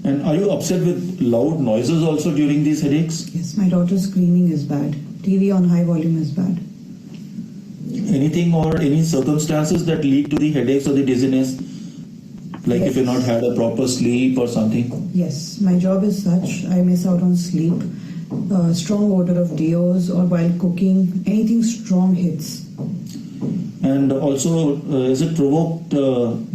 And are you upset with loud noises also during these headaches? Yes, my daughter's screaming is bad. TV on high volume is bad. Anything or any circumstances that lead to the headaches or the dizziness? Like if you've not had a proper sleep or something? Yes, my job is such. I miss out on sleep. Strong odor of deos or while cooking, anything strong hits. And also, is it provoked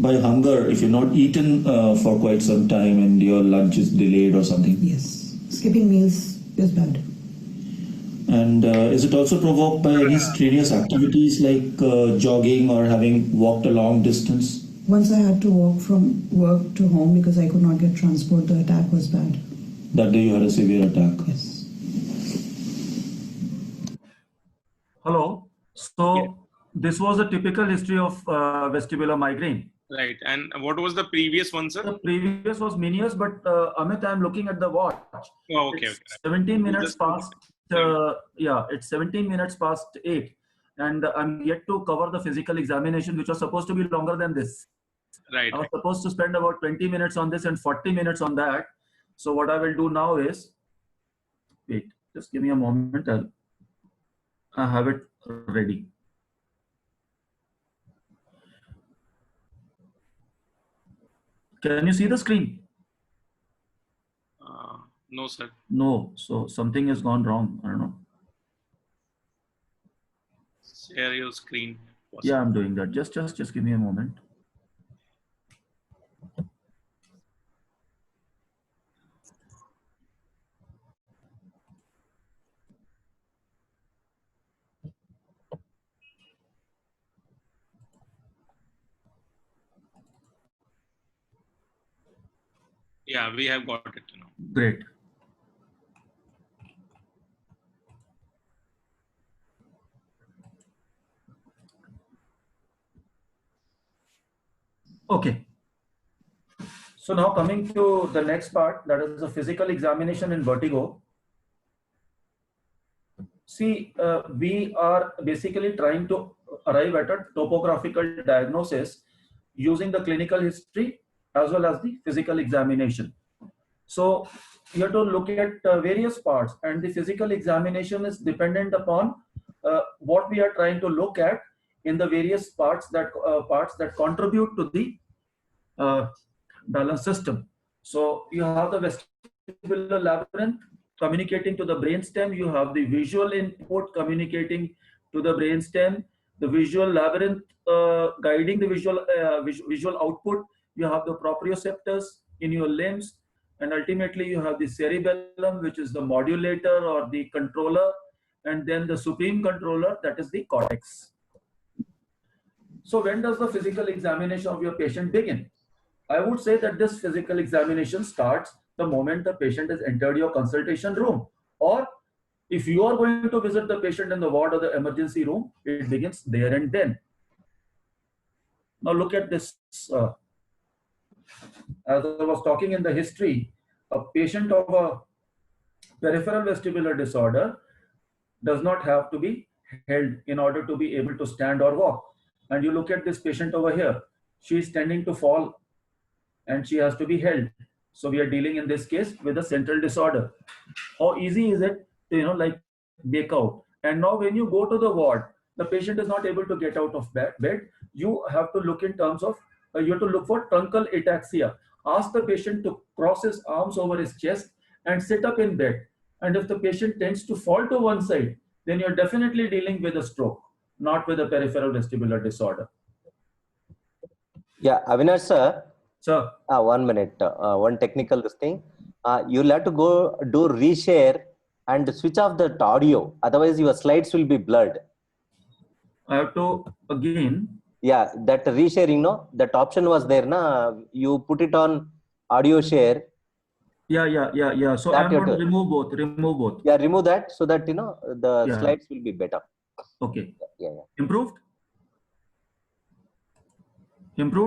by hunger if you've not eaten for quite some time and your lunch is delayed or something? Yes, skipping meals is bad. And is it also provoked by any strenuous activities like jogging or having walked a long distance? Once I had to walk from work to home because I could not get transport, the attack was bad. That day you had a severe attack. Yes. Hello. So this was a typical history of vestibular migraine. Right. And what was the previous one, sir? The previous was Menius, but Amit, I'm looking at the watch. Oh, okay. It's Okay. 17 minutes Just- past. It's 17 minutes past 8, and I'm yet to cover the physical examination, which was supposed to be longer than this. Right. I was supposed to spend about 20 minutes on this and 40 minutes on that. So what I will do now is, wait, just give me a moment. I have it ready. Can you see the screen? No, sir. No. So something has gone wrong. I don't know. Share your screen. Yeah, I'm doing that. Just give me a moment. Yeah, we have got it now. Great. Okay. So now coming to the next part, that is the physical examination in vertigo. See, we are basically trying to arrive at a topographical diagnosis using the clinical history as well as the physical examination. So you have to look at various parts, and the physical examination is dependent upon what we are trying to look at in the various parts that contribute to the balance system. So you have the vestibular labyrinth communicating to the brainstem. You have the visual input communicating to the brainstem. The visual labyrinth guiding the visual output. You have the proprioceptors in your limbs, and ultimately you have the cerebellum, which is the modulator or the controller, and then the supreme controller, that is the cortex. So when does the physical examination of your patient begin? I would say that this physical examination starts the moment the patient has entered your consultation room, or if you are going to visit the patient in the ward or the emergency room, it begins there and then. Now look at this. As I was talking in the history, a patient of a peripheral vestibular disorder does not have to be held in order to be able to stand or walk. And you look at this patient over here, she is tending to fall and she has to be held. So we are dealing in this case with a central disorder. How easy is it to, like, make out? And now when you go to the ward, the patient is not able to get out of bed. You have to look in terms of, you have to look for truncal ataxia. Ask the patient to cross his arms over his chest and sit up in bed. And if the patient tends to fall to one side, then you're definitely dealing with a stroke, not with a peripheral vestibular disorder. Yeah, Avinash sir. Sir. 1 minute. One technical thing. You'll have to go do reshare and switch off the audio. Otherwise, your slides will be blurred. I have to again. Yeah, that resharing, no, that option was there, na. You put it on audio share. Yeah. So I'm going to remove both. Yeah, remove that so that the slides will be better. Okay. Yeah. Improved,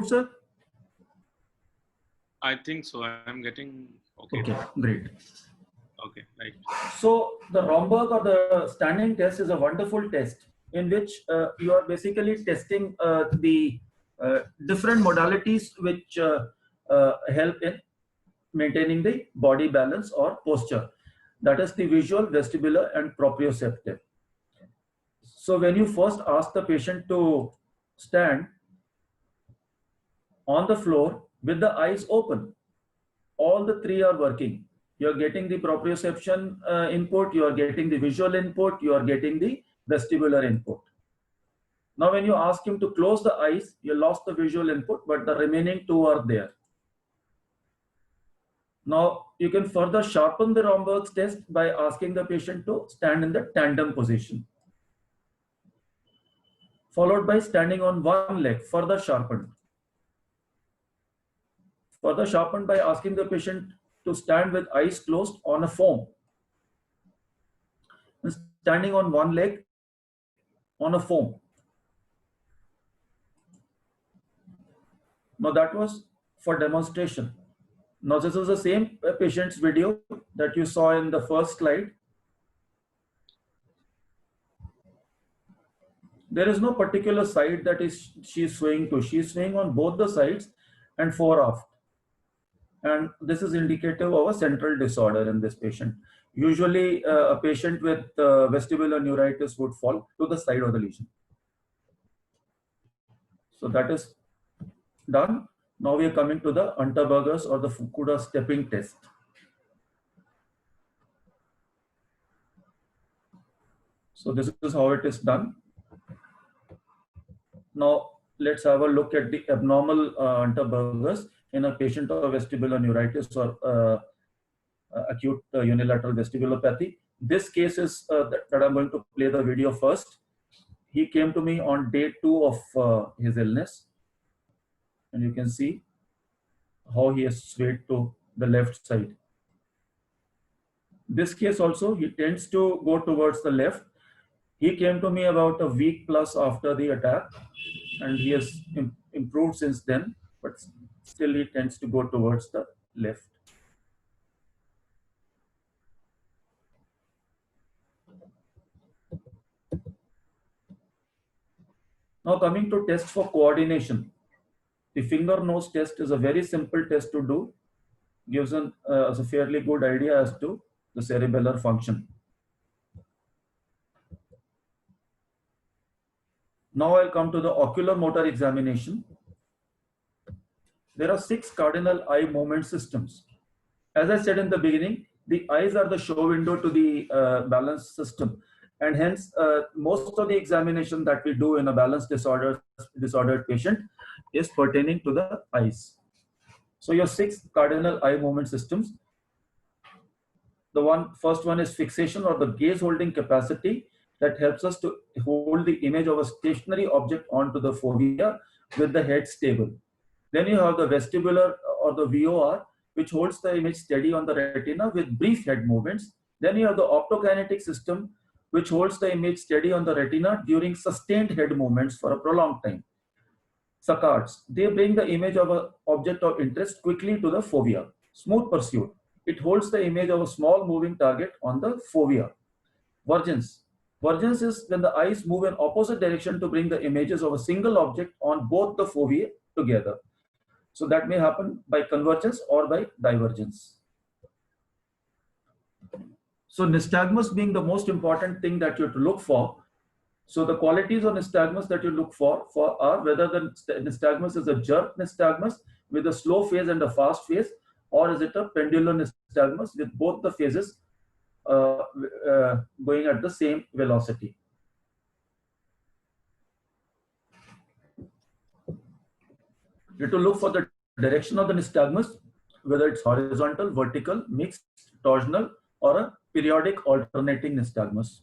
sir. I think so. I'm getting okay. Okay, great. Okay, right. So the Romberg or the standing test is a wonderful test in which you are basically testing the different modalities which help in maintaining the body balance or posture. That is the visual, vestibular, and proprioceptive. So when you first ask the patient to stand on the floor with the eyes open, all the three are working. You're getting the proprioception input, you are getting the visual input, you are getting the vestibular input. Now when you ask him to close the eyes, you lost the visual input, but the remaining two are there. Now you can further sharpen the Romberg's test by asking the patient to stand in the tandem position, followed by standing on one leg, further sharpened by asking the patient to stand with eyes closed on a foam, and standing on one leg on a foam. Now that was for demonstration. Now this is the same patient's video that you saw in the first slide. There is no particular side that she is swaying to. She is swaying on both the sides and fore aft. And this is indicative of a central disorder in this patient. Usually a patient with vestibular neuritis would fall to the side of the lesion. So that is done. Now we are coming to the Unterberger's or the Fukuda stepping test. So this is how it is done. Now let's have a look at the abnormal Unterberger's in a patient of vestibular neuritis or acute unilateral vestibulopathy. This case is that I'm going to play the video first. He came to me on day 2 of his illness. And you can see how he has swayed to the left side. This case also, he tends to go towards the left. He came to me about a week plus after the attack, and he has improved since then, but still he tends to go towards the left. Now coming to tests for coordination. The finger nose test is a very simple test to do. gives us a fairly good idea as to the cerebellar function. Now I'll come to the ocular motor examination. There are 6 cardinal eye movement systems. As I said in the beginning, the eyes are the show window to the balance system, and hence most of the examination that we do in a balance disordered patient is pertaining to the eyes. So your 6 cardinal eye movement systems. The first one is fixation, or the gaze holding capacity, that helps us to hold the image of a stationary object onto the fovea with the head stable. Then you have the vestibular, or the VOR, which holds the image steady on the retina with brief head movements. Then you have the optokinetic system, which holds the image steady on the retina during sustained head movements for a prolonged time. Saccades, they bring the image of an object of interest quickly to the fovea. Smooth pursuit, it holds the image of a small moving target on the fovea. Vergence, vergence is when the eyes move in opposite direction to bring the images of a single object on both the fovea together. So that may happen by convergence or by divergence. So nystagmus being the most important thing that you have to look for. So the qualities of nystagmus that you look for are whether the nystagmus is a jerk nystagmus with a slow phase and a fast phase, or is it a pendular nystagmus with both the phases going at the same velocity. You have to look for the direction of the nystagmus, whether it's horizontal, vertical, mixed, torsional, or a periodic alternating nystagmus.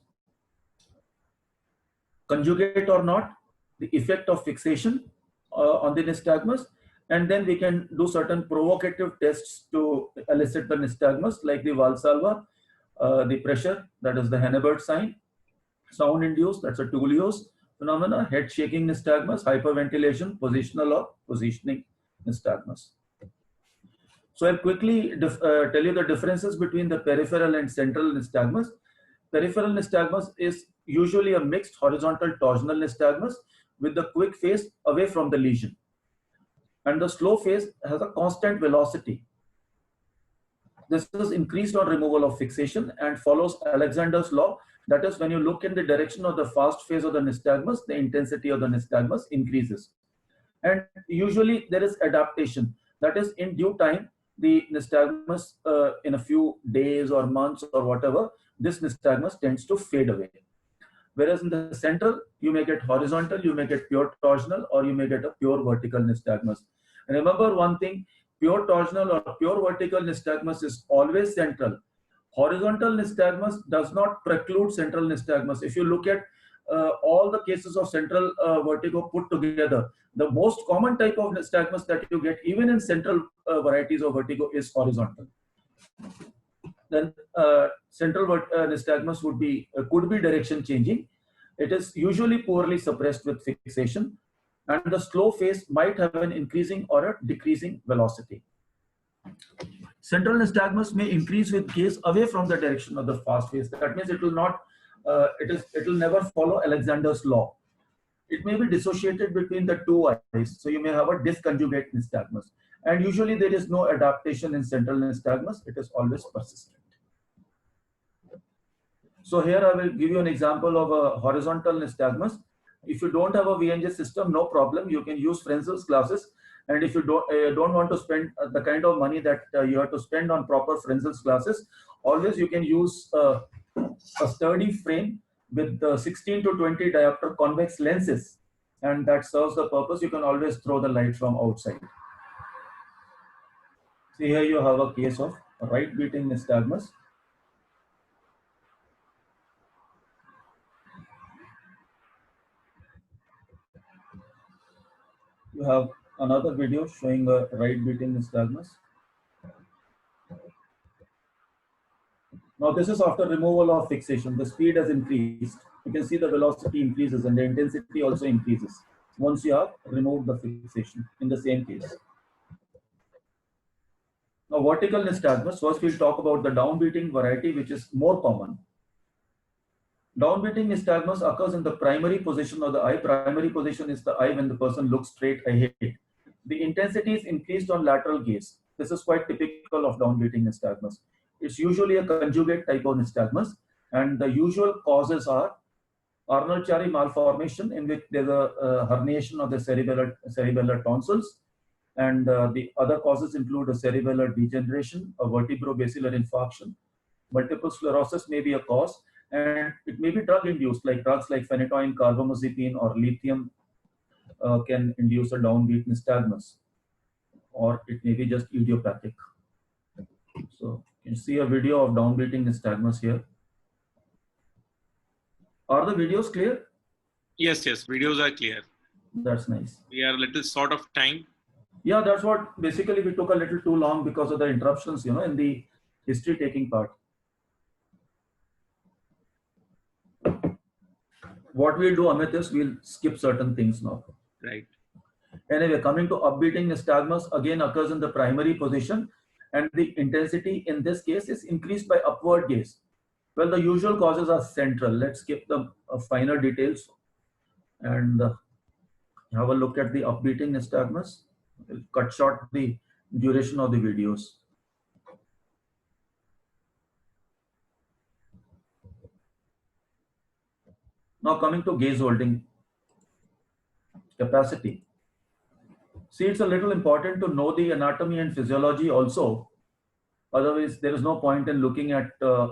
Conjugate or not, the effect of fixation on the nystagmus, and then we can do certain provocative tests to elicit the nystagmus, like the Valsalva, the pressure, that is the Henneberg sign, sound induced, that's a Tullio's phenomena, head shaking nystagmus, hyperventilation, positional or positioning nystagmus. So I'll quickly tell you the differences between the peripheral and central nystagmus. Peripheral nystagmus is usually a mixed horizontal torsional nystagmus with the quick phase away from the lesion, and the slow phase has a constant velocity. This is increased on removal of fixation and follows Alexander's law. That is, when you look in the direction of the fast phase of the nystagmus, the intensity of the nystagmus increases. And usually there is adaptation. That is, in due time, the nystagmus, in a few days or months or whatever, this nystagmus tends to fade away. Whereas in the central, you may get horizontal, you may get pure torsional, or you may get a pure vertical nystagmus. And remember one thing, pure torsional or pure vertical nystagmus is always central. Horizontal nystagmus does not preclude central nystagmus. If you look at all the cases of central vertigo put together, the most common type of nystagmus that you get even in central varieties of vertigo is horizontal. Then central nystagmus would be could be direction changing. It is usually poorly suppressed with fixation, and the slow phase might have an increasing or a decreasing velocity. Central nystagmus may increase with gaze away from the direction of the fast phase. That means it will not, it will never follow Alexander's law. It may be dissociated between the two eyes, so you may have a disconjugate nystagmus. And usually there is no adaptation in central nystagmus; it is always persistent. So here I will give you an example of a horizontal nystagmus. If you don't have a VNJ system, no problem. You can use Frenzel's glasses. And if you don't want to spend the kind of money that you have to spend on proper Frenzel's glasses, always you can use a sturdy frame with 16 to 20 diopter convex lenses, and that serves the purpose. You can always throw the light from outside. See, here you have a case of right beating nystagmus. You have another video showing a right beating nystagmus. Now this is after removal of fixation. The speed has increased. You can see the velocity increases and the intensity also increases once you have removed the fixation in the same case. Now vertical nystagmus, first we'll talk about the downbeating variety, which is more common. Downbeating nystagmus occurs in the primary position of the eye. Primary position is the eye when the person looks straight ahead. The intensity is increased on lateral gaze. this is quite typical of downbeating nystagmus. It's usually a conjugate type of nystagmus, and the usual causes are Arnold-Chiari malformation, in which there's a herniation of the cerebellar tonsils, and the other causes include a cerebellar degeneration, a vertebrobasilar infarction. Multiple sclerosis may be a cause, and it may be drug-induced, like drugs like phenytoin, carbamazepine, or lithium can induce a downbeat nystagmus, or it may be just idiopathic. So you can see a video of downbeating nystagmus here. Are the videos clear? Yes, videos are clear. That's nice. We are a little short of time. Yeah, that's what basically we took a little too long because of the interruptions, in the history taking part. What we'll do, Amit, is we'll skip certain things now. Right. Anyway, coming to upbeating nystagmus, again occurs in the primary position, and the intensity in this case is increased by upward gaze. Well, the usual causes are central. Let's skip the finer details and have a look at the upbeating nystagmus. We'll cut short the duration of the videos. Now coming to gaze holding capacity. See, it's a little important to know the anatomy and physiology also. Otherwise, there is no point in looking at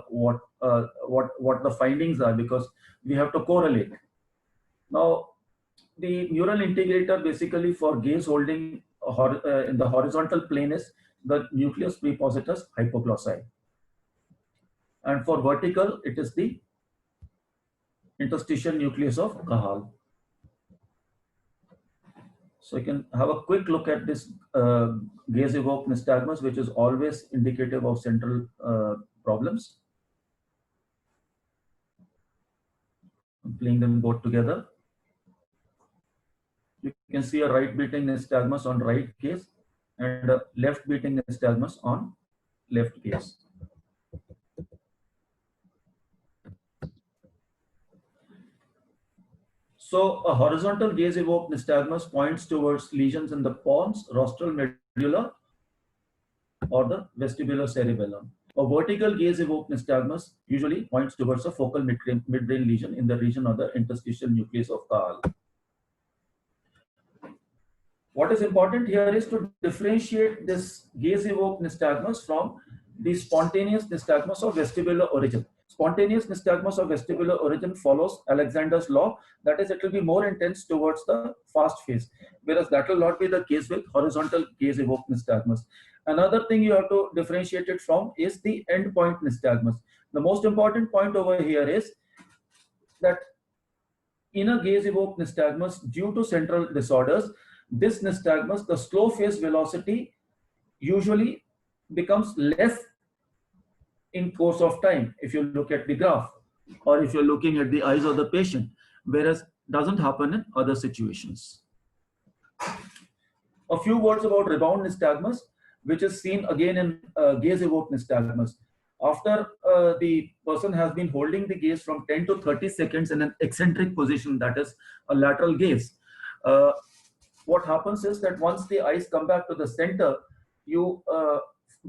what the findings are, because we have to correlate. Now, the neural integrator basically for gaze holding in the horizontal plane is the nucleus prepositus hypoglossi, and for vertical it is the interstitial nucleus of Cajal. So you can have a quick look at this gaze evoked nystagmus, which is always indicative of central problems. I'm playing them both together. You can see a right beating nystagmus on right gaze and a left beating nystagmus on left gaze. So a horizontal gaze evoked nystagmus points towards lesions in the pons, rostral medulla, or the vestibular cerebellum. A vertical gaze evoked nystagmus usually points towards a focal midbrain lesion in the region of the interstitial nucleus of Cajal. What is important here is to differentiate this gaze evoked nystagmus from the spontaneous nystagmus of vestibular origin. Spontaneous nystagmus of vestibular origin follows Alexander's law, that is, it will be more intense towards the fast phase, whereas that will not be the case with horizontal gaze evoked nystagmus. Another thing you have to differentiate it from is the endpoint nystagmus. The most important point over here is that in a gaze evoked nystagmus, due to central disorders, this nystagmus, the slow phase velocity usually becomes less in course of time, if you look at the graph, or if you're looking at the eyes of the patient, whereas doesn't happen in other situations. A few words about rebound nystagmus, which is seen again in gaze evoked nystagmus. After the person has been holding the gaze from 10 to 30 seconds in an eccentric position, that is a lateral gaze, what happens is that once the eyes come back to the center, you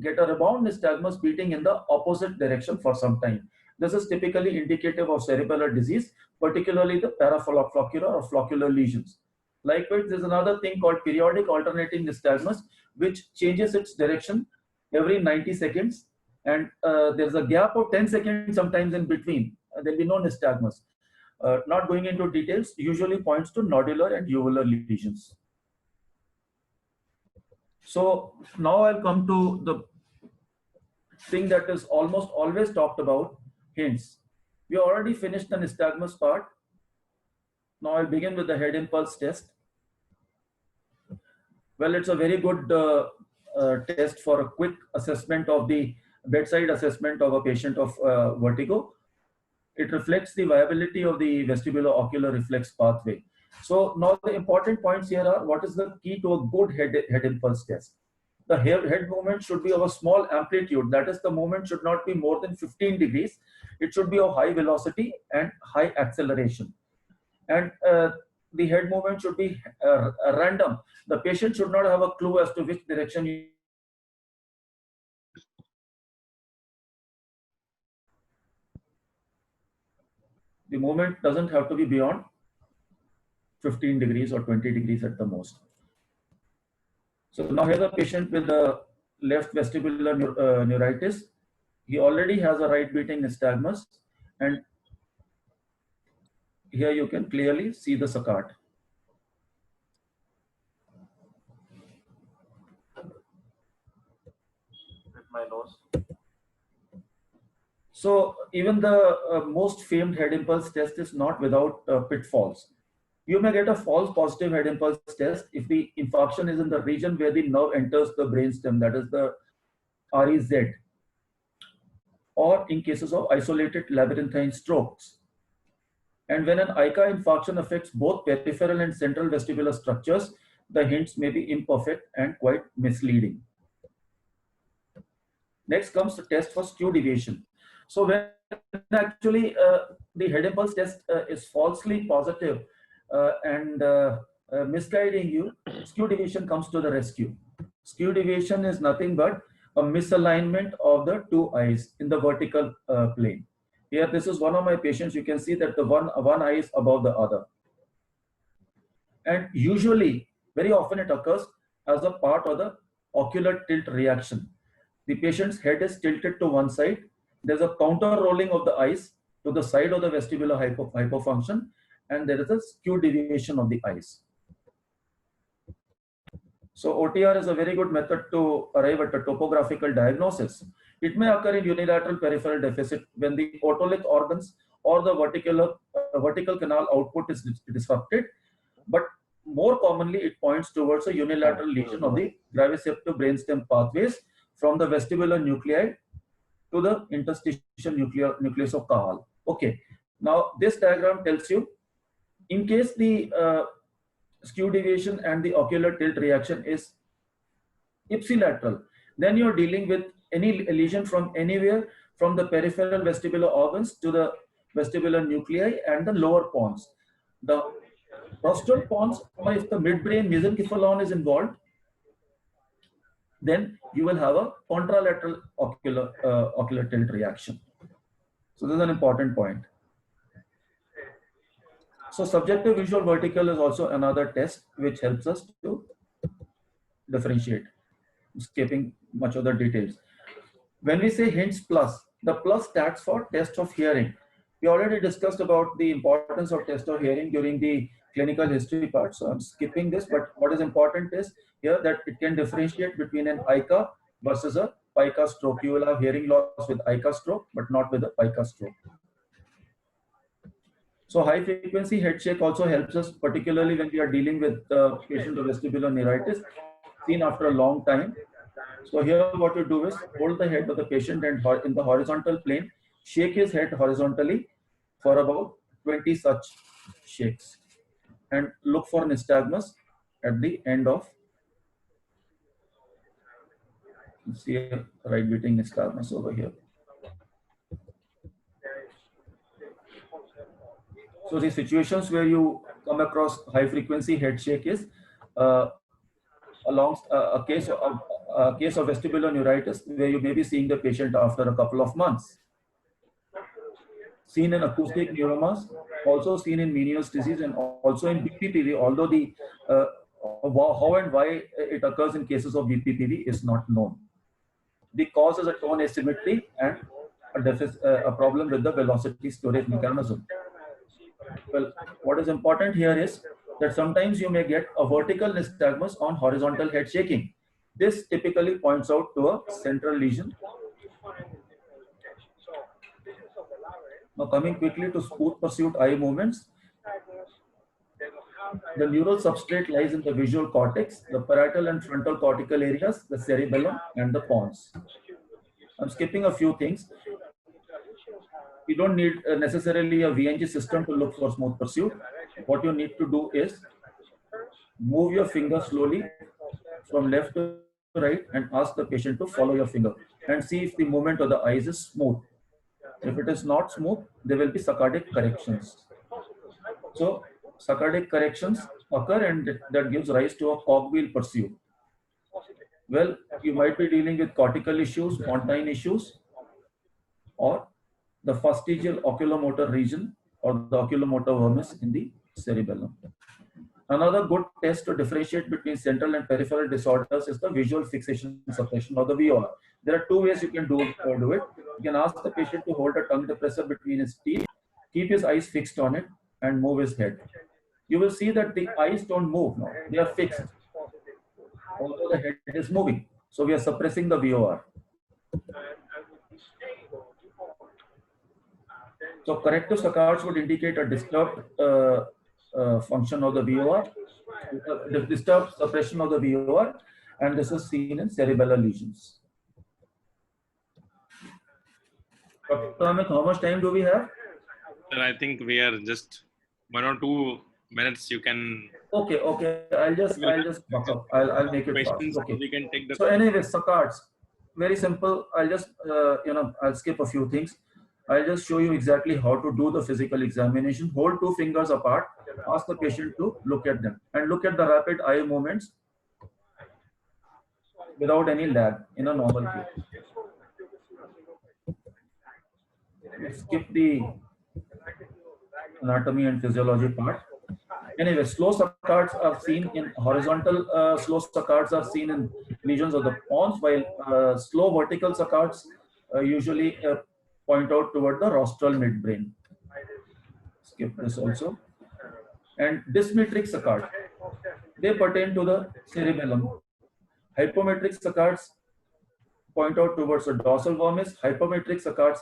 get a rebound nystagmus beating in the opposite direction for some time. This is typically indicative of cerebellar disease, particularly the parafloccular or floccular lesions. Likewise, there's another thing called periodic alternating nystagmus, which changes its direction every 90 seconds, and there's a gap of 10 seconds sometimes in between. There'll be no nystagmus. Not going into details, usually points to nodular and uvular lesions. So now I'll come to the thing that is almost always talked about, hints. We already finished the nystagmus part. Now I'll begin with the head impulse test. Well, it's a very good test for a quick assessment of the bedside assessment of a patient of vertigo. It reflects the viability of the vestibular ocular reflex pathway. So now the important points here are, what is the key to a good head impulse test? The head movement should be of a small amplitude. That is, the movement should not be more than 15 degrees. It should be of high velocity and high acceleration. And the head movement should be random. The patient should not have a clue as to which direction The movement doesn't have to be beyond 15 degrees or 20 degrees at the most. So now here's a patient with the left vestibular neuritis. He already has a right beating nystagmus, and here you can clearly see the saccade. With my nose. So even the most famed head impulse test is not without pitfalls. You may get a false positive head impulse test if the infarction is in the region where the nerve enters the brainstem, that is the REZ, or in cases of isolated labyrinthine strokes. And when an ICA infarction affects both peripheral and central vestibular structures, the hints may be imperfect and quite misleading. Next comes the test for skew deviation. So when actually the head impulse test is falsely positive and misguiding you, skew deviation comes to the rescue. Skew deviation is nothing but a misalignment of the two eyes in the vertical plane. Here, this is one of my patients. You can see that the one eye is above the other. And usually, very often it occurs as a part of the ocular tilt reaction. The patient's head is tilted to one side. There's a counter rolling of the eyes to the side of the vestibular hypofunction, and there is a skew deviation of the eyes. So OTR is a very good method to arrive at a topographical diagnosis. It may occur in unilateral peripheral deficit when the otolic organs or the vertical canal output is disrupted, but more commonly it points towards a unilateral lesion of the graviceptive brainstem pathways from the vestibular nuclei to the interstitial nucleus of Cajal. Okay, now this diagram tells you, in case the skew deviation and the ocular tilt reaction is ipsilateral, then you're dealing with any lesion from anywhere from the peripheral vestibular organs to the vestibular nuclei and the lower pons. The rostral pons, or if the midbrain mesencephalon is involved, then you will have a contralateral ocular tilt reaction. So this is an important point. So subjective visual vertical is also another test which helps us to differentiate, skipping much of the details. When we say hints plus, the plus stands for test of hearing. We already discussed about the importance of test of hearing during the clinical history part, so I'm skipping this, but what is important is here that it can differentiate between an ICA versus a pica stroke. You will have hearing loss with ICA stroke, but not with a pica stroke. So high frequency head shake also helps us, particularly when we are dealing with patient with vestibular neuritis seen after a long time. So here what you do is hold the head of the patient and in the horizontal plane, shake his head horizontally for about 20 such shakes and look for nystagmus at the end of, see a right beating nystagmus over here. So the situations where you come across high frequency head shake is a case of vestibular neuritis where you may be seeing the patient after a couple of months. Seen in acoustic neuromas, also seen in Meniere's disease, and also in BPPV, although the how and why it occurs in cases of BPPV is not known. The cause is a tone asymmetry and a problem with the velocity storage mechanism. Well, what is important here is that sometimes you may get a vertical nystagmus on horizontal head shaking. This typically points out to a central lesion. Now coming quickly to smooth pursuit eye movements. The neural substrate lies in the visual cortex, the parietal and frontal cortical areas, the cerebellum and the pons. I'm skipping a few things. You don't need necessarily a VNG system to look for smooth pursuit. What you need to do is move your finger slowly from left to right and ask the patient to follow your finger and see if the movement of the eyes is smooth. If it is not smooth, there will be saccadic corrections. So saccadic corrections occur and that gives rise to a cogwheel pursuit. Well, you might be dealing with cortical issues, pontine issues, or the fastigial oculomotor region or the oculomotor vermis in the cerebellum. Another good test to differentiate between central and peripheral disorders is the visual fixation suppression, or the VOR. There are two ways you can do it. You can ask the patient to hold a tongue depressor between his teeth, keep his eyes fixed on it, and move his head. You will see that the eyes don't move now, they are fixed, although the head is moving. So we are suppressing the VOR. So corrective saccades would indicate a disturbed function of the VOR, the disturbed suppression of the VOR, and this is seen in cerebellar lesions. Dr. Amit, how much time do we have? Sir, I think we are just 1 or 2 minutes. You can. Okay. I'll just buck up. I'll make it fast. Questions. Okay. We can take the. So anyway, saccades, very simple. I'll just I'll skip a few things. I'll just show you exactly how to do the physical examination. Hold 2 fingers apart. Ask the patient to look at them and look at the rapid eye movements without any lag in a normal case. Let's skip the anatomy and physiology part. Anyway, slow saccades are seen in horizontal. Slow saccades are seen in lesions of the pons, while slow vertical saccades usually point out toward the rostral midbrain. Skip this also. And dysmetric saccades, they pertain to the cerebellum. Hypometric saccades point out towards the dorsal vermis. Hypermetric saccades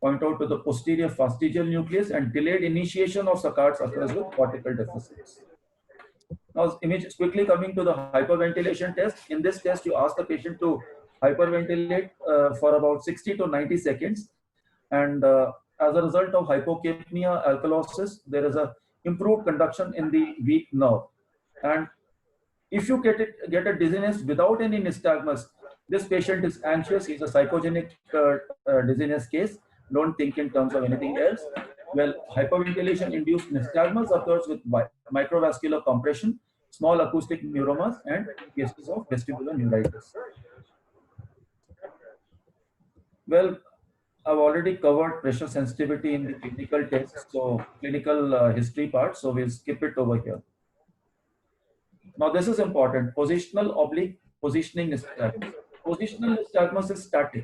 point out to the posterior fastigial nucleus, and delayed initiation of saccades occurs with cortical deficits. Now, quickly coming to the hyperventilation test. In this test, you ask the patient to hyperventilate for about 60 to 90 seconds. And as a result of hypocapnia alkalosis, there is a improved conduction in the weak nerve. And if you get a dizziness without any nystagmus, this patient is anxious. He's a psychogenic dizziness case. Don't think in terms of anything else. Well, hyperventilation-induced nystagmus occurs with microvascular compression, small acoustic neuromas, and cases of vestibular neuritis. Well, I've already covered pressure sensitivity in the clinical test, so clinical history part, so we'll skip it over here. Now, this is important. Positional oblique positioning nystagmus. Positional nystagmus is static.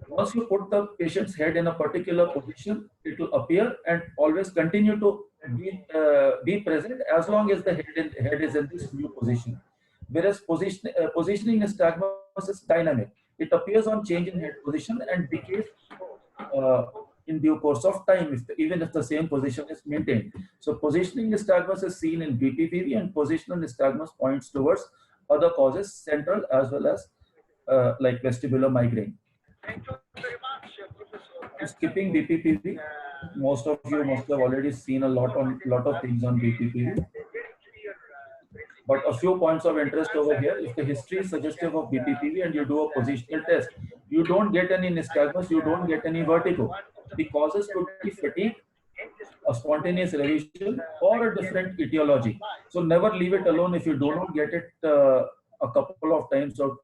Once you put the patient's head in a particular position, it will appear and always continue to be present as long as the head is in this new position. Whereas positioning nystagmus is dynamic. It appears on change in head position and decays in due course of time, even if the same position is maintained. So positioning nystagmus is seen in BPPV, and positional nystagmus points towards other causes, central as well as like vestibular migraine. Skipping BPPV, most of you must have already seen a lot of things on BPPV. But a few points of interest over here. If the history is suggestive of BPPV and you do a positional test, you don't get any nystagmus, you don't get any vertigo. The causes could be fatigue, a spontaneous revision, or a different etiology. So never leave it alone if you do not get it a couple of times, or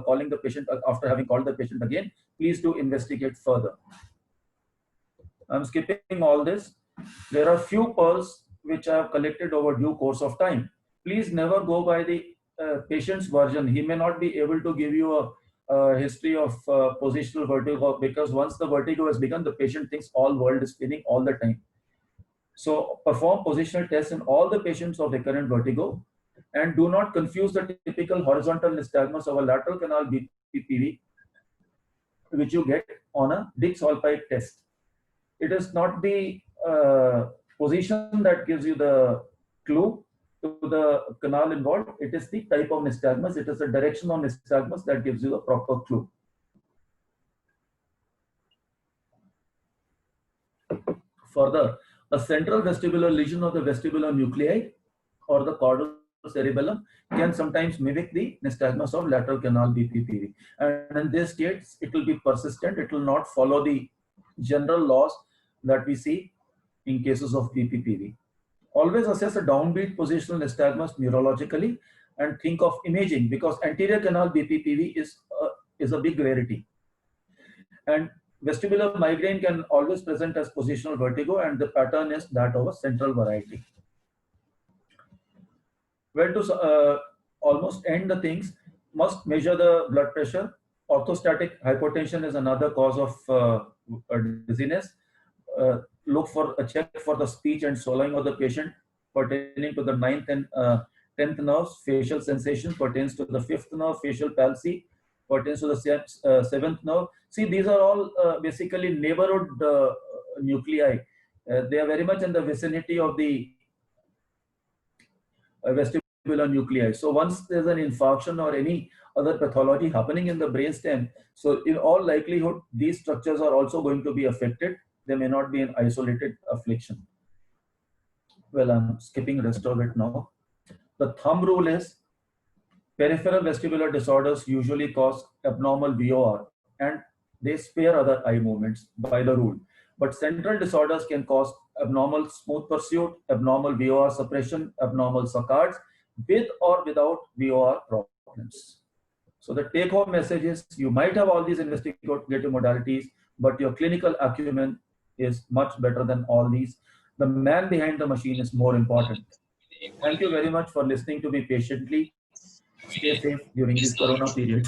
calling the patient after having called the patient again. Please do investigate further. I'm skipping all this. There are few pearls which I have collected over due course of time. Please never go by the patient's version. He may not be able to give you a history of positional vertigo, because once the vertigo has begun, the patient thinks all world is spinning all the time. So perform positional tests in all the patients of recurrent vertigo, and do not confuse the typical horizontal nystagmus of a lateral canal BPPV, which you get on a Dix-Hallpike test. It is not the position that gives you the clue to the canal involved. It is the type of nystagmus. It is the direction of nystagmus that gives you the proper clue. Further, a central vestibular lesion of the vestibular nuclei or the caudal cerebellum can sometimes mimic the nystagmus of lateral canal BPPV. And in this case, it will be persistent. It will not follow the general laws that we see in cases of BPPV. Always assess a downbeat positional nystagmus neurologically and think of imaging, because anterior canal BPPV is a big rarity. And Vestibular migraine can always present as positional vertigo, and the pattern is that of a central variety. Well, to almost end the things, must measure the blood pressure. Orthostatic hypotension is another cause of dizziness. Look for a check for the speech and swallowing of the patient pertaining to the 9th and 10th nerves. Facial sensation pertains to the 5th nerve. Facial palsy pertains to the 7th nerve. See, these are all basically neighborhood nuclei. They are very much in the vicinity of the vestibular nuclei. So once there's an infarction or any other pathology happening in the brainstem, so in all likelihood, these structures are also going to be affected. They may not be an isolated affliction. Well, I'm skipping the rest of it now. The thumb rule is peripheral vestibular disorders usually cause abnormal VOR and they spare other eye movements by the rule. But central disorders can cause abnormal smooth pursuit, abnormal VOR suppression, abnormal saccades, with or without VOR problems. So the take-home message is you might have all these investigative modalities, but your clinical acumen is much better than all these. The man behind the machine is more important. Thank you very much for listening to me patiently. Stay safe during this corona period.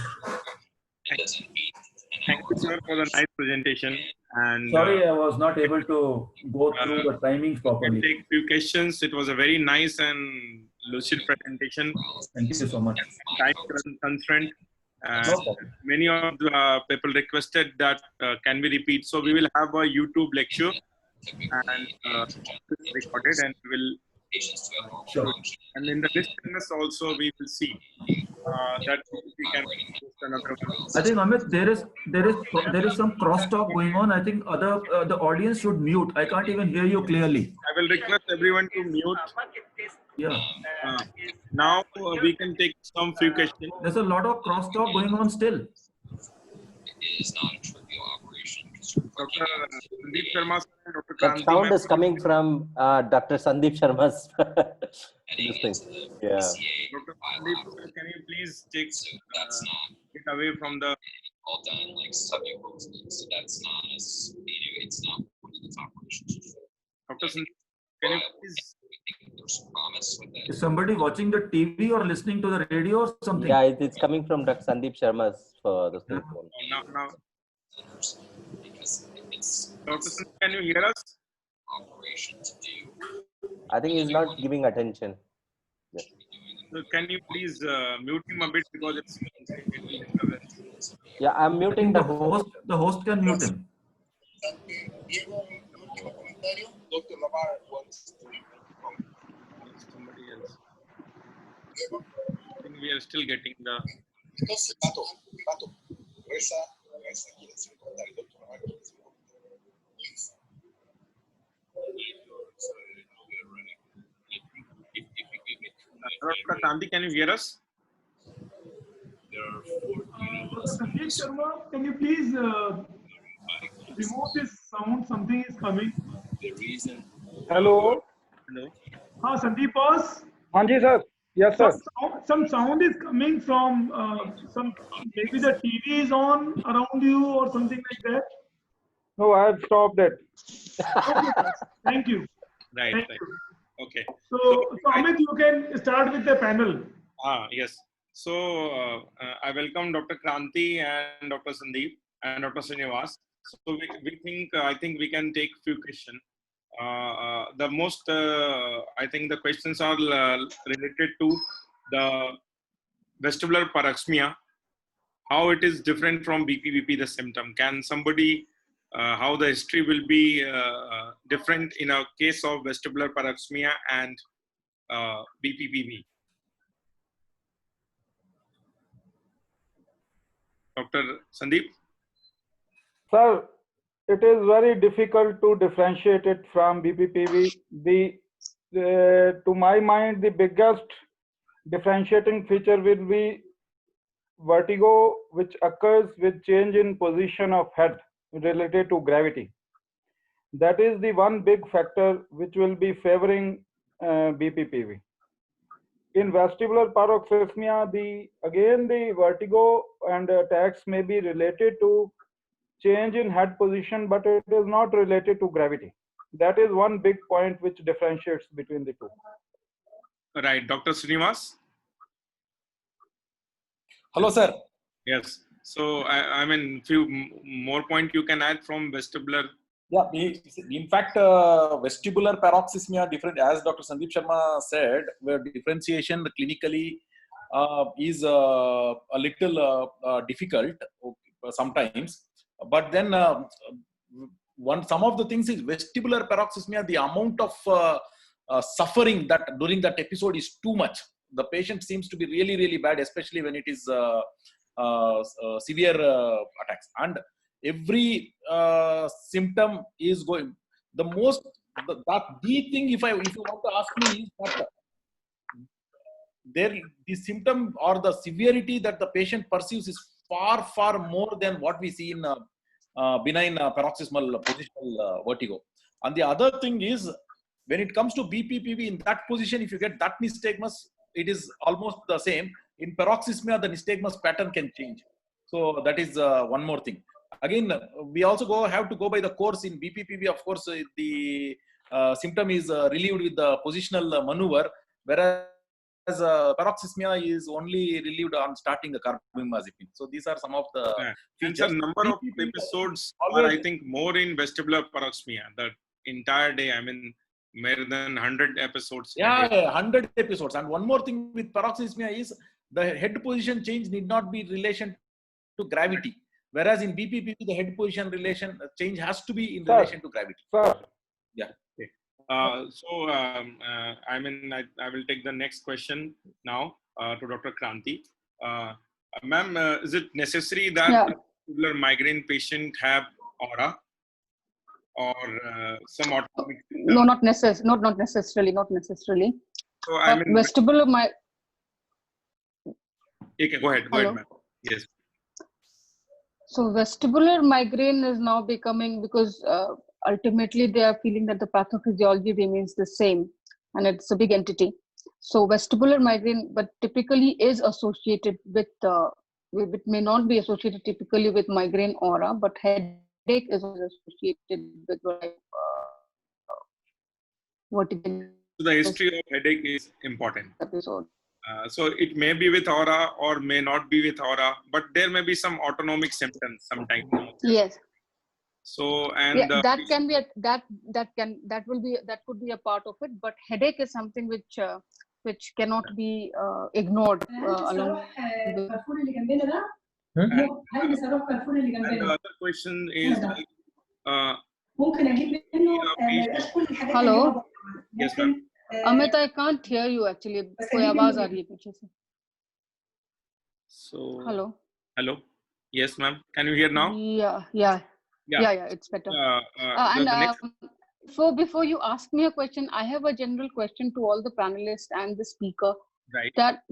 Thank you, sir, for the nice presentation. And sorry, I was not able to go through the timings properly. Take few questions. It was a very nice and lucid presentation. Thank you so much. Time constraint. Many of the people requested that can we repeat. So we will have a YouTube lecture and recorded, and we will. Sure. And in the distance also we will see that we can post another one. I think Amit, there is some crosstalk going on. I think the audience should mute. I can't even hear you clearly. I will request everyone to mute. Yeah. Now we can take some few questions. There's a lot of crosstalk going on still. It is not a trivial operation. Dr. Sandeep Sharma and Dr. That Kranti sound is coming from Dr. Sandeep Sharma's this thing. Yeah. Dr. Sandeep, can you please take it away from the all done like submucosally, so that's not as it's not one of the top operations. Dr. Sandeep, can you please? We think there's promise with it. Is somebody watching the TV or listening to the radio or something? Yeah, it's coming from Dr. Sandeep Sharma's for the thing. Now. Because it's Dr. Sandeep, can you hear us? operation to do. I think he's not giving attention. Yeah. So can you please mute him a bit because it's Yeah, I'm muting the host can mute him. Dr. Lamar wants somebody else. I think we are still getting the. Entonces, Pato, reza quiere hacer un comentario. Dr. Lamar quiere hacer un comentario. Please. Dr. Kranti, can you hear us? Sandeep Sharma, can you please remove this sound? Something is coming. The reason. Hello. Hello. Sandeep boss. Hanji sir. Yes sir. Some sound is coming from maybe the TV is on around you or something like that. No, I have stopped it. Okay, thank you. Right. Thank right. you. Okay. So Amit, you can start with the panel. Yes. So I welcome Dr. Kranti and Dr. Sandeep and Dr. Srinivas. So I think we can take few questions. The most, I think the questions are related to the vestibular paroxysmia, how it is different from BPVP, the symptom. Can somebody, how the history will be different in a case of vestibular paroxysmia and BPPV? Dr. Sandeep? Sir, it is very difficult to differentiate it from BPPV. To my mind, the biggest differentiating feature will be vertigo, which occurs with change in position of head related to gravity. That is the one big factor which will be favoring BPPV. In vestibular paroxysmia, the vertigo and attacks may be related to change in head position, but it is not related to gravity. That is one big point which differentiates between the two. Right, Dr. Srinivas? Hello, sir. Yes. So, I mean, few more point you can add from vestibular. Yeah, in fact, vestibular paroxysmia different, as Dr. Sandeep Sharma said, where differentiation clinically is a little difficult sometimes. But then some of the things is vestibular paroxysmia, the amount of suffering that during that episode is too much. The patient seems to be really, really bad, especially when it is severe attacks. And every symptom is going. The thing, if you want to ask me, is that the symptom or the severity that the patient perceives is far, far more than what we see in benign paroxysmal positional vertigo. And the other thing is, when it comes to BPPV, in that position, if you get that nystagmus, it is almost the same. In paroxysmia, the nystagmus pattern can change. So that is one more thing. Again, we also have to go by the course. In BPPV, of course, the symptom is relieved with the positional maneuver, whereas paroxysmia is only relieved on starting the carbamazepine. So these are some of the features. And the number of episodes are, I think, more in vestibular paroxysmia. The entire day, I mean, more than 100 episodes. Yeah, 100 episodes. And one more thing with paroxysmia is the head position change need not be in relation to gravity. Whereas in BPPV, the head position change has to be in relation to gravity. Yeah. Okay. I mean, I will take the next question now to Dr. Kranti. Ma'am, is it necessary that vestibular migraine patient have aura or some autonomic? No, not necessarily. So I mean, vestibular okay, go ahead, ma'am. Yes. So vestibular migraine is now becoming, because ultimately they are feeling that the pathophysiology remains the same and it's a big entity. So vestibular migraine, but typically is associated with, it may not be associated typically with migraine aura, but headache is associated with vertigo. So the history of headache is important. Episode. So it may be with aura or may not be with aura, but there may be some autonomic symptoms sometimes. Yes. So and that can be that could be a part of it, but headache is something which cannot be ignored along with. And the other question is Hello. Yes, ma'am. Amit, I can't hear you actually. कोई आवाज आ रही है पीछे से. So. Hello. Hello. Yes, ma'am. Can you hear now? Yeah. It's better. So before you ask me a question, I have a general question to all the panelists and the speaker. Right. That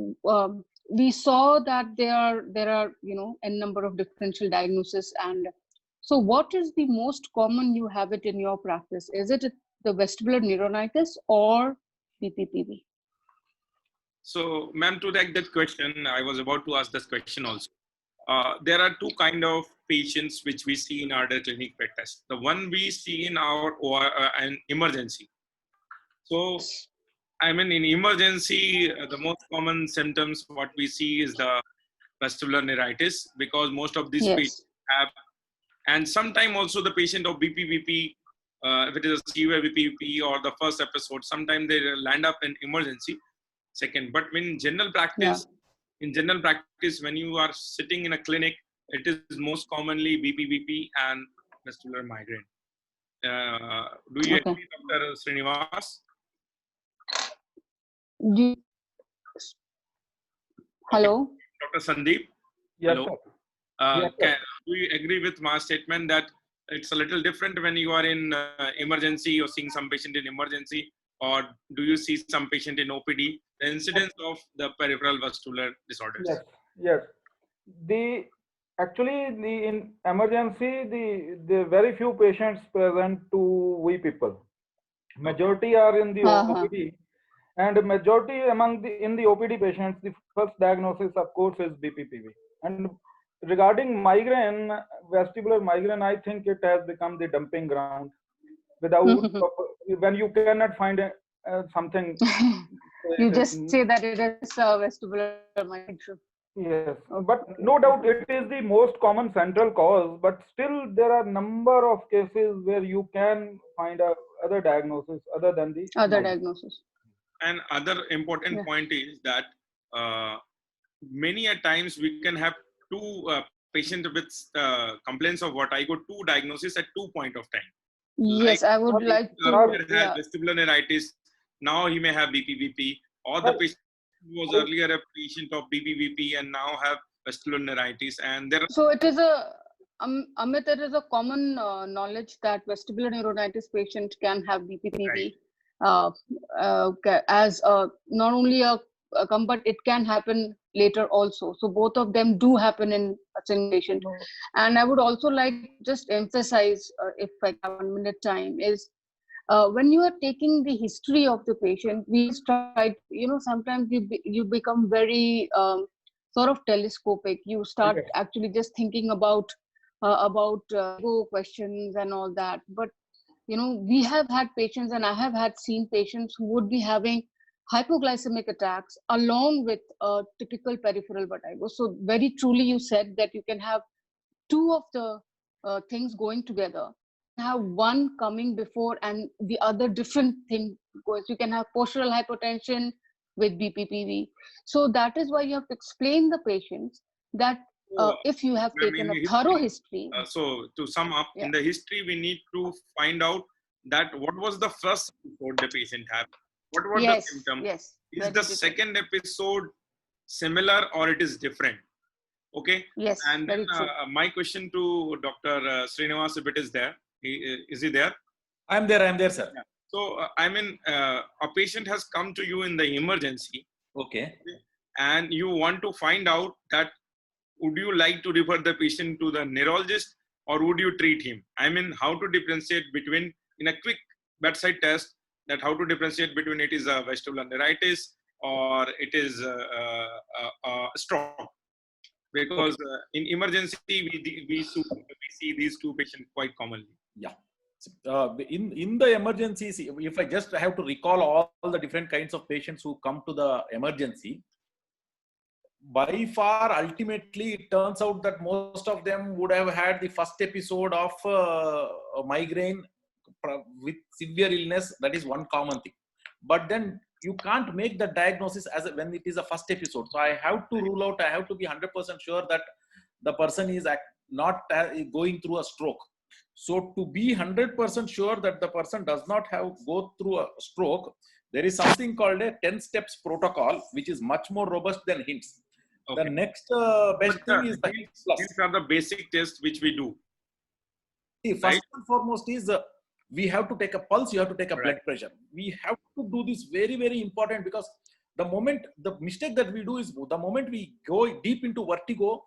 we saw that there are a number of differential diagnoses, and so what is the most common you have it in your practice? Is it the vestibular neuronitis or BPPV? So, ma'am, to take that question, I was about to ask this question also. There are two kind of patients which we see in our clinic practice. The one we see in our an emergency. So, I mean, in emergency, the most common symptoms what we see is the vestibular neuritis, because most of these patients have, and sometimes also the patient of BPVP, if it is a severe BPVP or the first episode, sometimes they land up in emergency. Second, but in general practice, when you are sitting in a clinic, it is most commonly BPVP and vestibular migraine. Do you agree, Dr. Srinivas? Hello? Dr. Sandeep? Yes, hello. Yes, Do you agree with my statement that it's a little different when you are in emergency, you're seeing some patient in emergency, or do you see some patient in OPD? The incidence of the peripheral vascular disorders. Yes. In emergency, the very few patients present to we people. Majority are in the OPD, and majority in the OPD patients, the first diagnosis, of course, is BPPV. And regarding migraine, vestibular migraine, I think it has become the dumping ground. Without when you cannot find something. You just say that it is vestibular migraine. Yes, but no doubt it is the most common central cause, but still there are number of cases where you can find other diagnosis other than the other diagnosis. And other important point is that many a times we can have two patients with complaints of vertigo, two diagnoses at 2 point of time. Yes, I would like to. Had vestibular neuritis, now he may have BPVP, or the patient was earlier a patient of BPVP and now have vestibular neuritis, and there. So it is a Amit, it is a common knowledge that vestibular neuritis patient can have BPPV as not only a but it can happen later also. So both of them do happen in a single patient. And I would also like just emphasize, if I have 1 minute time, is when you are taking the history of the patient, we try, sometimes you become very sort of telescopic. You start actually just thinking about questions and all that. But, we have had patients, and I have seen patients who would be having hypoglycemic attacks along with typical peripheral vertigo. So very truly you said that you can have two of the things going together. Have one coming before and the other different thing goes. You can have postural hypotension with BPPV. So that is why you have to explain the patients that if you have taken a thorough history. So to sum up, in the history, we need to find out that what was the first episode the patient had. What was the symptom? Yes. Is the second episode similar or it is different? Okay. Yes. And then my question to Dr. Srinivas, if it is there, is he there? I'm there, sir. Yeah. So a patient has come to you in the emergency. Okay. And you want to find out that would you like to refer the patient to the neurologist or would you treat him? How to differentiate between, in a quick bedside test, that how to differentiate between it is a vestibular neuritis or it is a stroke. Because in emergency, we see these two patients quite commonly. Yeah. In the emergencies, if I just have to recall all the different kinds of patients who come to the emergency, by far, ultimately, it turns out that most of them would have had the first episode of migraine with severe illness. That is one common thing. But then you can't make the diagnosis when it is a first episode. So I have to rule out, I have to be 100% sure that the person is not going through a stroke. So to be 100% sure that the person does not go through a stroke, there is something called a 10 steps protocol, which is much more robust than HINTS. Okay. The next best thing is the HINTS plus. These are the basic tests which we do. See, first and foremost is we have to take a pulse, you have to take a blood pressure. We have to do this very, very important, because the mistake that we do is the moment we go deep into vertigo,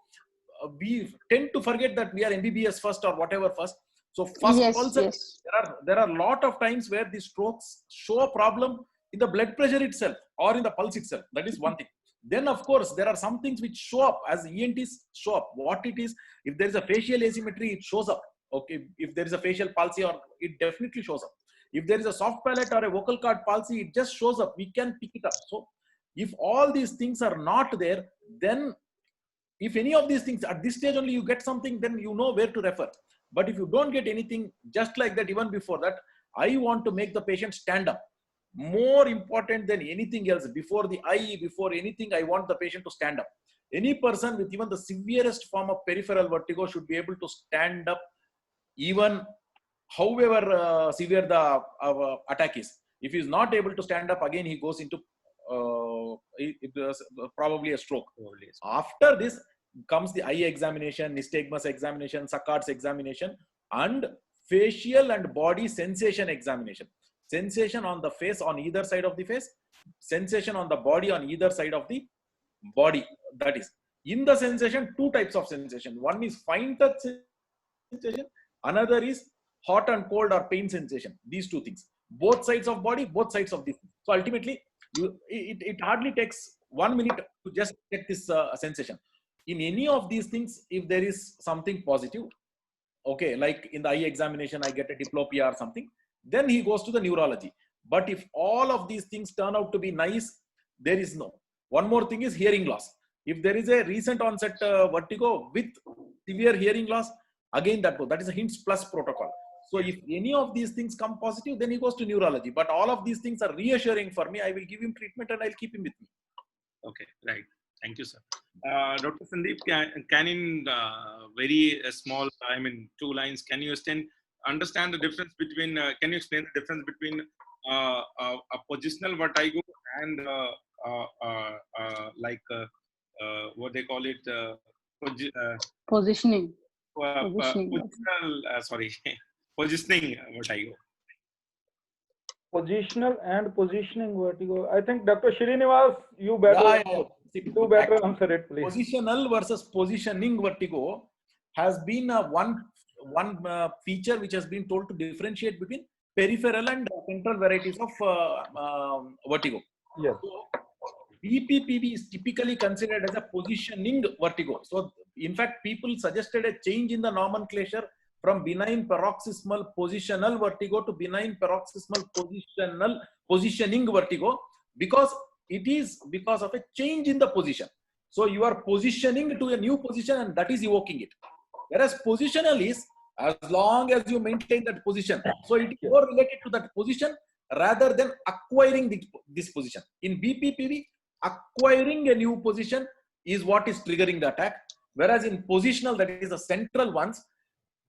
we tend to forget that we are MBBS first or whatever first. So first pulse, there are a lot of times where the strokes show a problem in the blood pressure itself or in the pulse itself. That is one thing. Then, of course, there are some things which show up as ENTs show up. What it is, if there is a facial asymmetry, it shows up. Okay, if there is a facial palsy, or it definitely shows up. If there is a soft palate or a vocal cord palsy, it just shows up. We can pick it up. So, if all these things are not there, then if any of these things at this stage only you get something, then you know where to refer. But if you don't get anything just like that, even before that, I want to make the patient stand up. More important than anything else, before the eye, before anything, I want the patient to stand up. Any person with even the severest form of peripheral vertigo should be able to stand up, even however severe the attack is. If he is not able to stand up, again he goes into probably a stroke. After this comes the eye examination, nystagmus examination, Sachard's examination, and facial and body sensation examination. Sensation on the face on either side of the face, sensation on the body on either side of the body. That is, in the sensation, two types of sensation. One is fine touch sensation, another is hot and cold or pain sensation. These two things, both sides of body, both sides of this. So ultimately, it hardly takes 1 minute to just get this sensation. in any of these things, if there is something positive, okay, like in the eye examination, I get a diplopia or something, then he goes to the neurology. But if all of these things turn out to be nice, there is no. One more thing is hearing loss. If there is a recent onset vertigo with severe hearing loss, again that is a HINTS plus protocol. So if any of these things come positive, then he goes to neurology. But all of these things are reassuring for me. I will give him treatment and I'll keep him with me. Okay, right. Thank you, sir. Dr. Sandeep, can in very small, 2 lines, can you understand the difference between, can you explain the difference between a positional vertigo and what they call it, Positioning. positioning vertigo. Positional and positioning vertigo. I think Dr. Srinivas, you better do better answer it, please. Positional versus positioning vertigo has been one feature which has been told to differentiate between peripheral and central varieties of vertigo. Yes. So, BPPV is typically considered as a positioning vertigo. So, in fact, people suggested a change in the nomenclature from benign paroxysmal positional vertigo to benign paroxysmal positioning vertigo, because it is because of a change in the position. So you are positioning to a new position and that is evoking it. Whereas positional is as long as you maintain that position. So it is more related to that position rather than acquiring this position. In BPPV, acquiring a new position is what is triggering the attack. Whereas in positional, that is the central ones,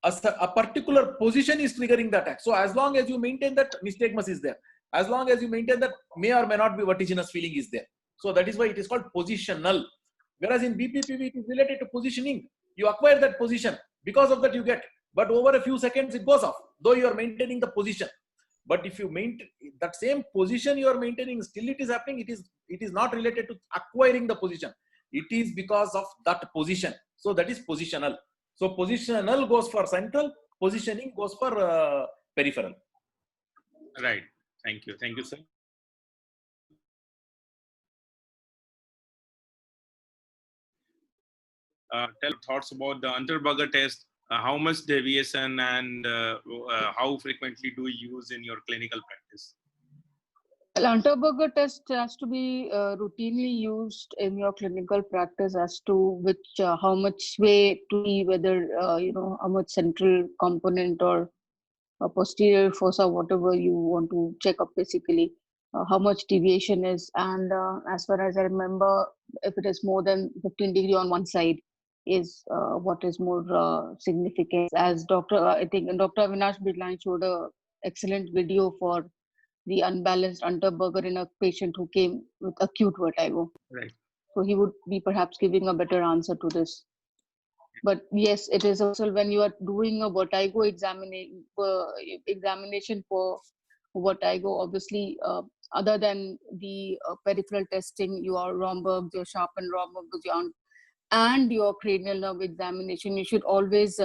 a particular position is triggering the attack. So as long as you maintain that, nystagmus is there. As long as you maintain that, may or may not be vertiginous feeling is there. So that is why it is called positional. Whereas in BPPV, it is related to positioning. You acquire that position. Because of that, you get. But over a few seconds, it goes off, though you are maintaining the position. But if you maintain that same position you are maintaining, still it is happening. It is not related to acquiring the position. It is because of that position. So that is positional. So positional goes for central, positioning goes for peripheral. Right. Thank you. Thank you, sir. Tell thoughts about the Unterberger test. How much deviation and how frequently do you use in your clinical practice? Well, Unterberger test has to be routinely used in your clinical practice as to which how much way to see whether how much central component or posterior fossa, whatever you want to check up, basically how much deviation is. And as far as I remember, if it is more than 15 degree on one side is what is more significant. As I think Dr. Avinash Bidlani showed a excellent video for the unbalanced Unterberger in a patient who came with acute vertigo. Right. So he would be perhaps giving a better answer to this. But yes, it is also when you are doing a vertigo examination for vertigo, obviously, other than the peripheral testing, your Romberg, your Sharpen Romberg, and your cranial nerve examination, you should always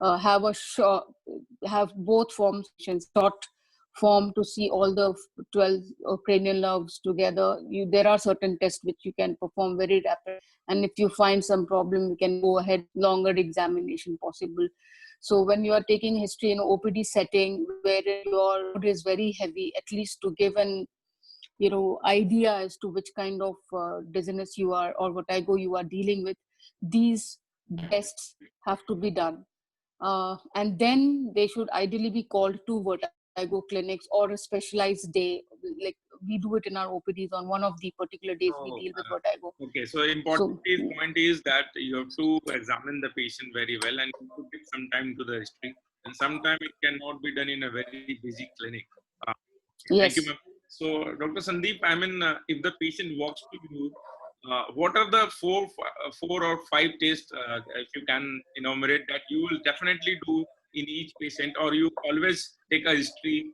have both forms, short form to see all the 12 cranial nerves together. There are certain tests which you can perform very rapid, and if you find some problem, you can go ahead, longer examination possible. So when you are taking history in OPD setting where your load is very heavy, at least to give an idea as to which kind of dizziness you are or vertigo you are dealing with, these tests have to be done. And then they should ideally be called to vertigo clinics or a specialized day, like we do it in our OPDs on one of the particular days we deal with vertigo. Okay, so important point is that you have to examine the patient very well and you have to give some time to the history. And sometimes it cannot be done in a very busy clinic. Yes. Thank you, ma'am. So, Dr. Sandeep, if the patient walks to you, what are the four or five tests, if you can enumerate, that you will definitely do in each patient, or you always take a history,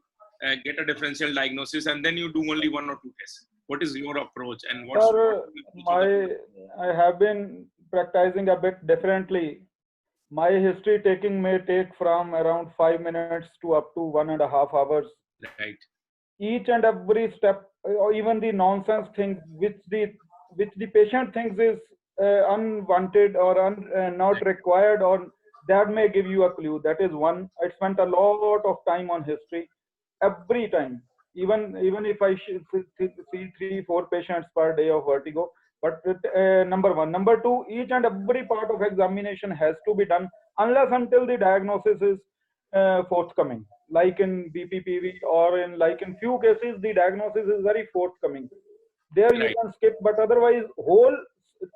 get a differential diagnosis, and then you do only 1 or 2 tests? What is your approach? And what? Sir, I have been practicing a bit differently. My history taking may take from around 5 minutes to up to 1.5 hours. Right. Each and every step, or even the nonsense things which the patient thinks is unwanted or not required, or that may give you a clue. That is one. I spent a lot of time on history every time, even if I see 3-4 patients per day of vertigo. But number one. Number two, each and every part of examination has to be done unless until the diagnosis is forthcoming. Like in BPPV or in few cases, the diagnosis is very forthcoming. There you can skip, but otherwise, whole,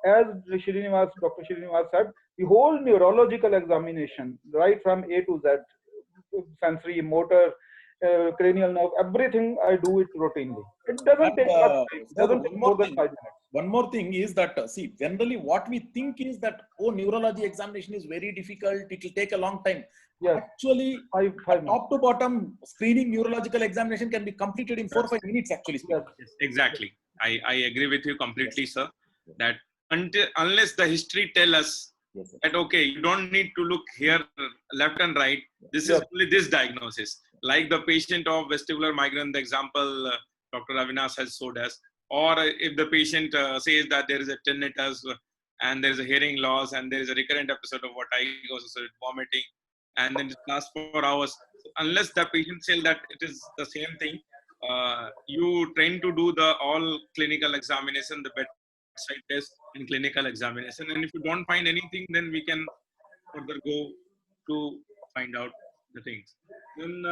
as Dr. Srinivas said, the whole neurological examination, right from A to Z, sensory, motor, cranial nerve, everything I do it routinely. It doesn't take much time. It doesn't take more than 5 minutes. One more thing is that, see, generally what we think is that, oh, neurology examination is very difficult, it will take a long time. Yes. Actually, top to bottom screening neurological examination can be completed in 4 or 5 minutes, actually. Yes. Exactly. I agree with you completely, sir. That unless the history tell us that, okay, you don't need to look here left and right, this is only this diagnosis. Like the patient of vestibular migraine, the example Dr. Avinash has showed us. Or if the patient says that there is a tinnitus and there is a hearing loss and there is a recurrent episode of vertigo, vomiting, and then it lasts for hours. Unless the patient says that it is the same thing, you train to do the all clinical examination, the bedside test and clinical examination. And if you don't find anything, then we can further go to find out the things. Then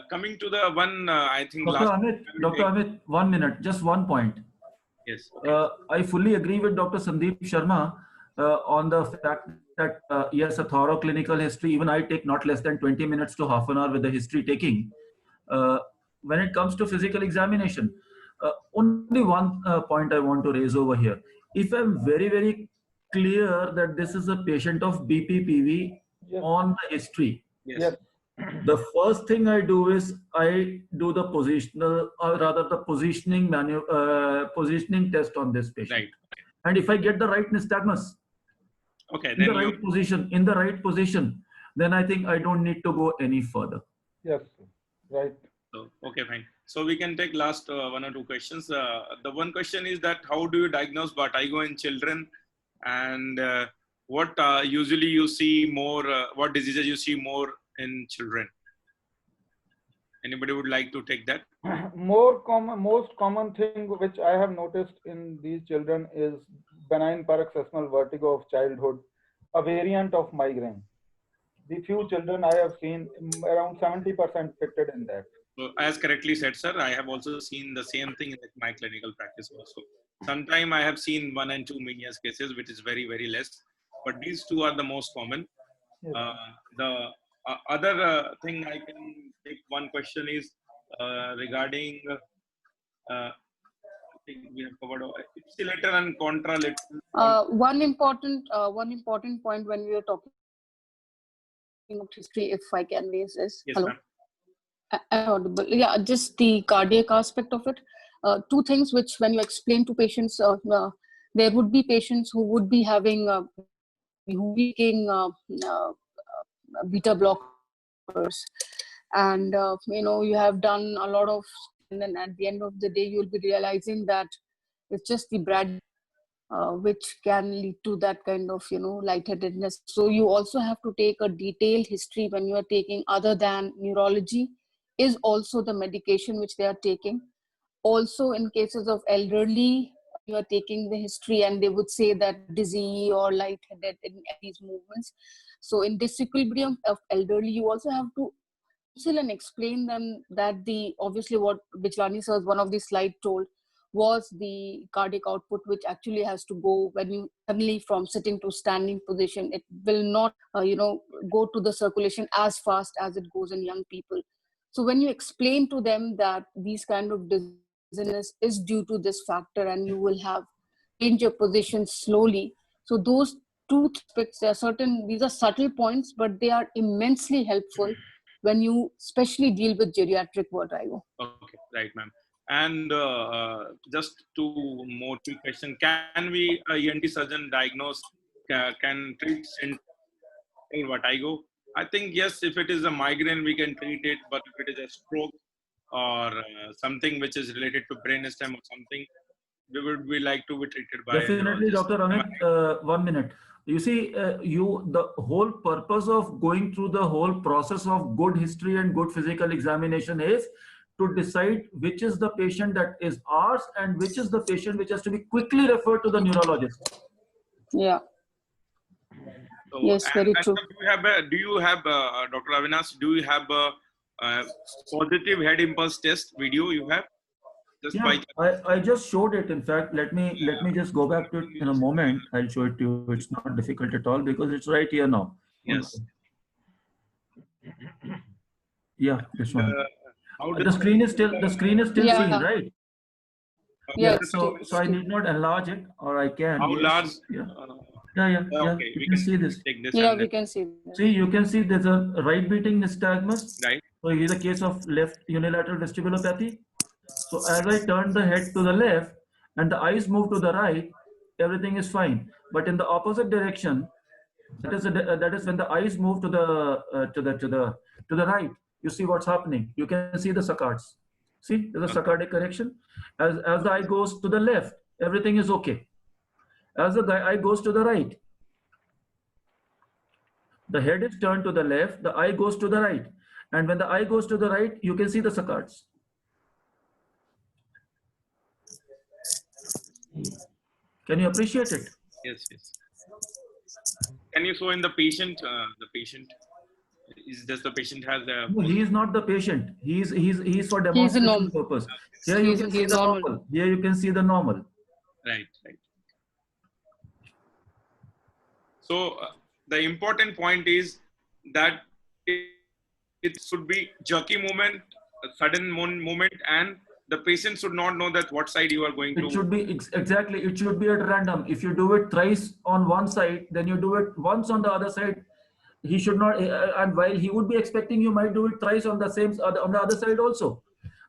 coming to the one, I think Dr. Amit, 1 minute, just one point. Yes. I fully agree with Dr. Sandeep Sharma on the fact that yes, a thorough clinical history, even I take not less than 20 minutes to half an hour with the history taking. When it comes to physical examination, only one point I want to raise over here. If I'm very, very clear that this is a patient of BPPV on the history, the first thing I do is I do the positional, or rather the positioning positioning test on this patient. Right. And if I get the right nystagmus, okay, in the right position, then I think I don't need to go any further. Yes, right. So, okay, fine. So we can take last 1 or 2 questions. The one question is that how do you diagnose vertigo in children, and what usually you see more, what diseases you see more in children? Anybody would like to take that? Most common thing which I have noticed in these children is benign paroxysmal vertigo of childhood, a variant of migraine. The few children I have seen, around 70% fitted in that. So as correctly said, sir, I have also seen the same thing in my clinical practice also. Sometime I have seen 1 and 2 Meniere's cases, which is very, very less. But these two are the most common. The other thing I can take one question is regarding, I think we have covered ipsilateral and contralateral. One important point when we are talking about history, if I can raise this. Yes, hello. ma'am. Audible. Yeah, just the cardiac aspect of it. 2 things which, when you explain to patients, there would be patients who would be having taking beta blockers, and you have done a lot of, and then at the end of the day you'll be realizing that it's just the brad which can lead to that kind of lightheadedness. So you also have to take a detailed history when you are taking, other than neurology is also the medication which they are taking. Also in cases of elderly, you are taking the history and they would say that dizzy or lightheaded in these movements. So in disequilibrium of elderly, you also have to counsel and explain them that obviously what Bijlani sir's one of the slides told was the cardiac output, which actually has to go when you suddenly from sitting to standing position. It will not, go to the circulation as fast as it goes in young people. So when you explain to them that these kind of dizziness is due to this factor and you will have change your position slowly. So those 2 aspects, these are subtle points, but they are immensely helpful when you especially deal with geriatric vertigo. Okay, right, ma'am. And just 2 more quick questions. Can we, ENT surgeon, diagnose, can treat central vertigo? I think yes, if it is a migraine, we can treat it, but if it is a stroke or something which is related to brainstem or something, we would be like to be treated by Definitely, neurologist. Dr. Amit, 1 minute. You see, the whole purpose of going through the whole process of good history and good physical examination is to decide which is the patient that is ours and which is the patient which has to be quickly referred to the neurologist. Yeah. So, Yes, very and true. do you have Dr. Avinash, do you have a positive head impulse test video you have? Just Yeah, I just showed it. In fact, let me just go back to it in a moment. I'll show it to you. It's not difficult at all because it's right here now. Yes. Yeah, this one. How The screen is still Yeah. seen, right? Yeah, So I need not enlarge it, or I can. How Yes. large? Yeah. Okay, You can see this. Take this. Yeah, and we then- can see that. See, you can see there's a right beating nystagmus. Right. So here's a case of left unilateral vestibulopathy. So as I turn the head to the left and the eyes move to the right, everything is fine. But in the opposite direction, that is when the eyes move to the right. You see what's happening. You can see the saccades. See, there's a saccadic correction. As the eye goes to the left, everything is okay. As the eye goes to the right, the head is turned to the left, the eye goes to the right. And when the eye goes to the right, you can see the saccades. Can you appreciate it? Yes. Can you show in the patient? Does the patient has a? No, he is not the patient. He's for He's a demonstration normal. purpose. Here you can see the normal. Here you can see the normal. Right. So the important point is that it should be jerky movement, a sudden movement, and the patient should not know that what side you are going to. It should be exactly. It should be at random. If you do it thrice on one side, then you do it once on the other side. He should not. And while he would be expecting, you might do it thrice on the other side also.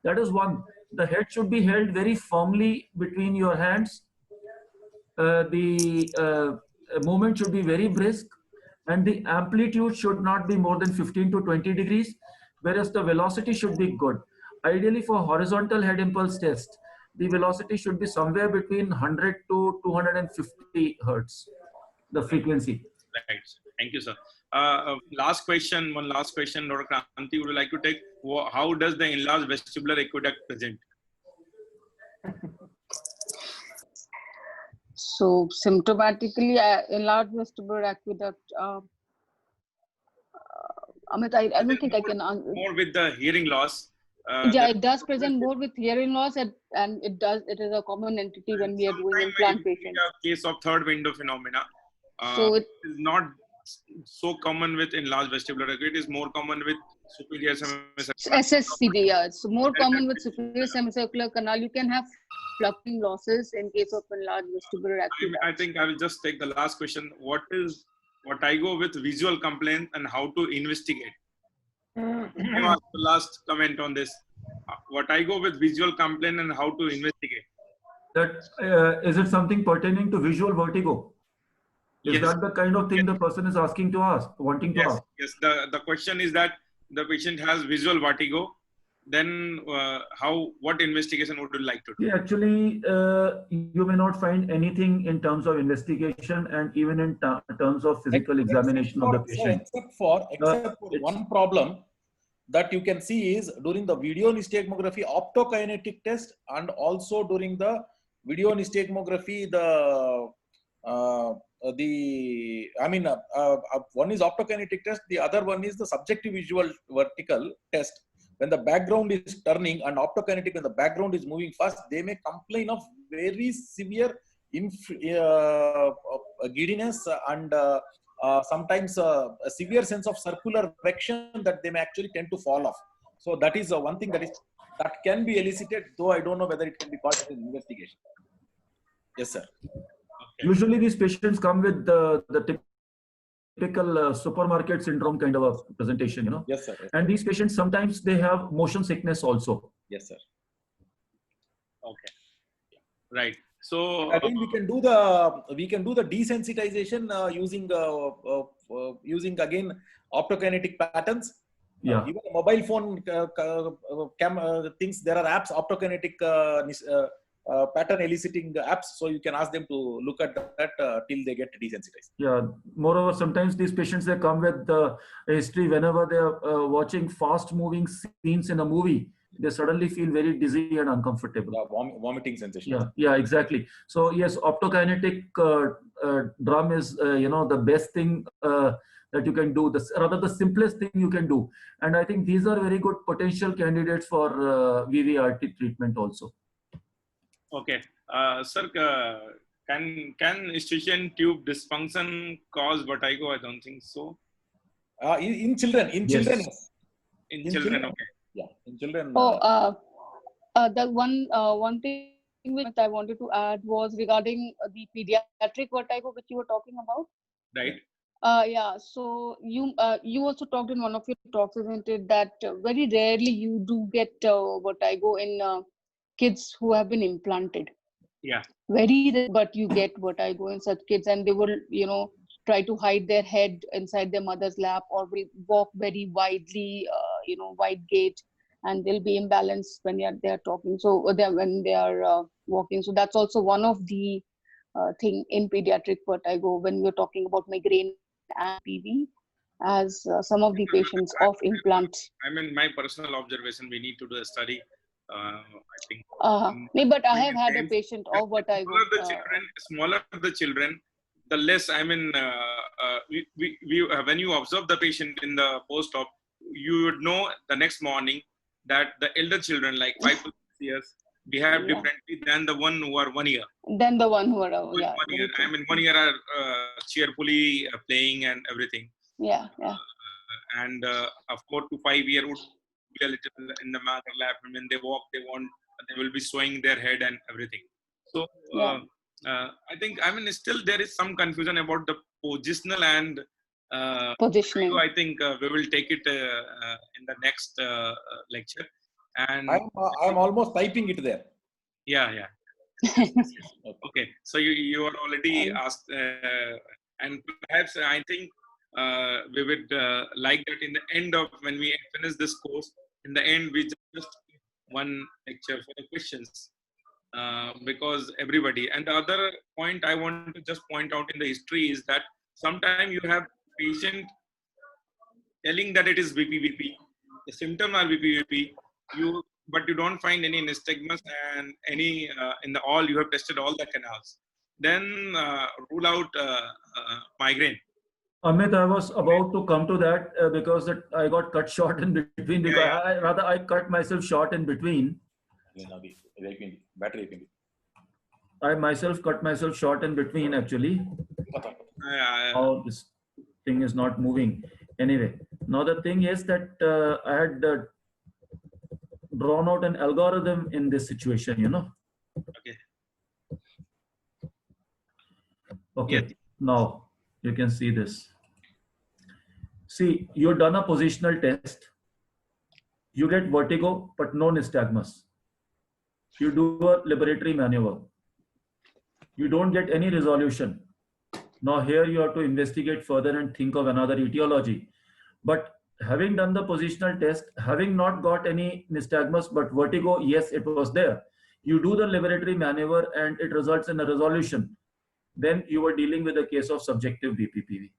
That is one. The head should be held very firmly between your hands. The movement should be very brisk, and the amplitude should not be more than 15 to 20 degrees, whereas the velocity should be good. Ideally, for horizontal head impulse test, the velocity should be somewhere between 100 to 250 hertz, the frequency. Right. Thank you, sir. Last question, Dr. Kranti, would you like to take? How does the enlarged vestibular aqueduct present? So symptomatically, enlarged vestibular aqueduct. Amit, I don't think I can answer. More with the hearing loss. Yeah, it does present more with hearing loss, and it is a common entity when we are doing implant patients. Case of third window phenomena. So it is not so common with enlarged vestibular aqueduct. It is more common with superior semicircular. SSCD, yeah. It's more common with superior semicircular canal. You can have flucking losses in case of enlarged vestibular aqueduct. I think I will just take the last question. What I go with visual complaint and how to investigate? The last comment on this. What I go with visual complaint and how to investigate? That is it something pertaining to visual vertigo? Is Yes. that the kind of thing the person is asking to ask, wanting to ask? Yes. The question is that the patient has visual vertigo. Then what investigation would you like to do? Yeah, actually, you may not find anything in terms of investigation and even in terms of physical examination of the patient. Except for one problem that you can see is during the video nystagmography optokinetic test, and also during the video nystagmography one is optokinetic test, the other one is the subjective visual vertical test. When the background is turning and optokinetic, when the background is moving fast, they may complain of very severe giddiness and sometimes a severe sense of circular vection that they may actually tend to fall off. So that is one thing that can be elicited, though I don't know whether it can be part of the investigation. Yes, sir. Okay. Usually these patients come with the typical supermarket syndrome kind of a presentation, Yes, sir. Yes, and these patients, sometimes they have motion sickness also. yes, sir. Okay. Right. So Again, we can do the desensitization using again optokinetic patterns. Yeah. Even mobile phone things, there are apps, optokinetic pattern eliciting apps, so you can ask them to look at that till they get desensitized. Yeah. Moreover, sometimes these patients, they come with the history. Whenever they are watching fast moving scenes in a movie, they suddenly feel very dizzy and uncomfortable. Vomiting sensation. Yeah, exactly. So yes, optokinetic drum is the best thing that you can do. Rather the simplest thing you can do. And I think these are very good potential candidates for VVRT treatment also. Okay, sir, can Eustachian tube dysfunction cause vertigo? I don't think so. In children, Yes. In children, okay. Yeah, in children. The one thing which I wanted to add was regarding the pediatric vertigo which you were talking about. Right. Yeah. So you also talked in one of your talks, isn't it, that very rarely you do get vertigo in kids who have been implanted. Yeah. Very rare, but you get vertigo in such kids, and they will try to hide their head inside their mother's lap, or will walk very widely, wide gait, and they'll be imbalanced when they're talking. So when they are walking. So that's also one of the thing in pediatric vertigo when we're talking about migraine and PV, as some of the patients of implant. I mean, my personal observation, we need to do a study. I think. But I have had a patient of vertigo. Smaller the children, the less. I mean, when you observe the patient in the post-op, you would know the next morning that the elder children, like 5 to 6 years, behave differently than the one who are 1 year. Than the one who are 1 year. I mean, 1 year are cheerfully playing and everything. Yeah. And of 4 to 5 year would be a little in the mother lap. And when they walk, they will be swaying their head and everything. So I think, I mean, still there is some confusion about the positional and positioning. So I think we will take it in the next lecture. And I'm almost typing it there. Yeah. Okay. So you are already asked, and perhaps I think we would like that in the end of when we finish this course. In the end, we just one lecture for the questions because everybody. And the other point I want to just point out in the history is that sometimes you have patient telling that it is VP. The symptom are VP. But you don't find any nystagmus and any all you have tested all the canals. Then rule out migraine. Amit, I was about to come to that because I got cut short in between. Because I cut myself short in between. I myself cut myself short in between actually. How this thing is not moving. Anyway, now the thing is that I had drawn out an algorithm in this situation, Okay. Yes. Now you can see this. See, you've done a positional test. You get vertigo, but no nystagmus. You do a laboratory maneuver. You don't get any resolution. Now here you have to investigate further and think of another etiology. But having done the positional test, having not got any nystagmus, but vertigo, yes, it was there. You do the laboratory maneuver and it results in a resolution. Then you were dealing with a case of subjective BPPV.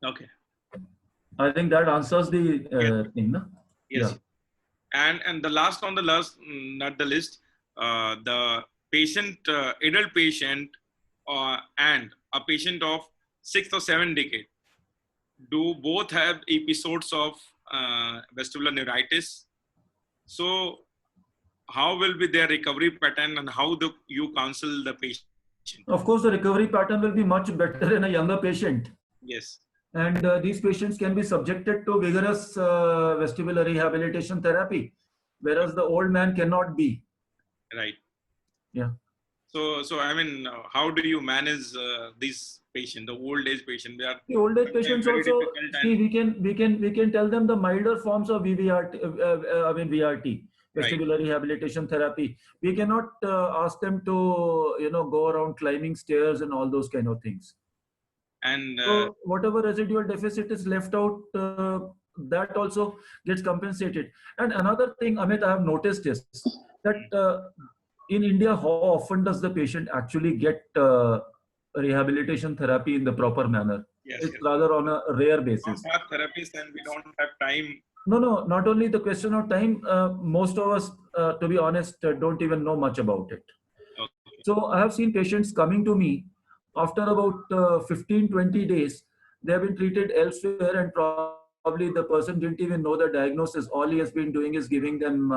Okay. I think that answers the thing, no? Yes. Yeah. And the last on the list, not the list, the patient, adult patient, and a patient of 6th or 7th decade, do both have episodes of vestibular neuritis. So how will be their recovery pattern and how you counsel the patient? Of course, the recovery pattern will be much better in a younger patient. Yes. And these patients can be subjected to vigorous vestibular rehabilitation therapy, whereas the old man cannot be. Right. Yeah. So I mean, how do you manage these patients, the old age patient? They are the old age patients also. See, we can tell them the milder forms of VRT, VRT, vestibular rehabilitation therapy. We cannot ask them to go around climbing stairs and all those kind of things. And so whatever residual deficit is left out, that also gets compensated. And another thing, Amit, I have noticed is that in India, how often does the patient actually get rehabilitation therapy in the proper manner? Yes, It's yes. rather on a rare basis. We don't have therapists and we don't have time. No, not only the question of time, most of us, to be honest, don't even know much about it. Okay. So I have seen patients coming to me after about 15, 20 days. They have been treated elsewhere and probably the person didn't even know the diagnosis. All he has been doing is giving them,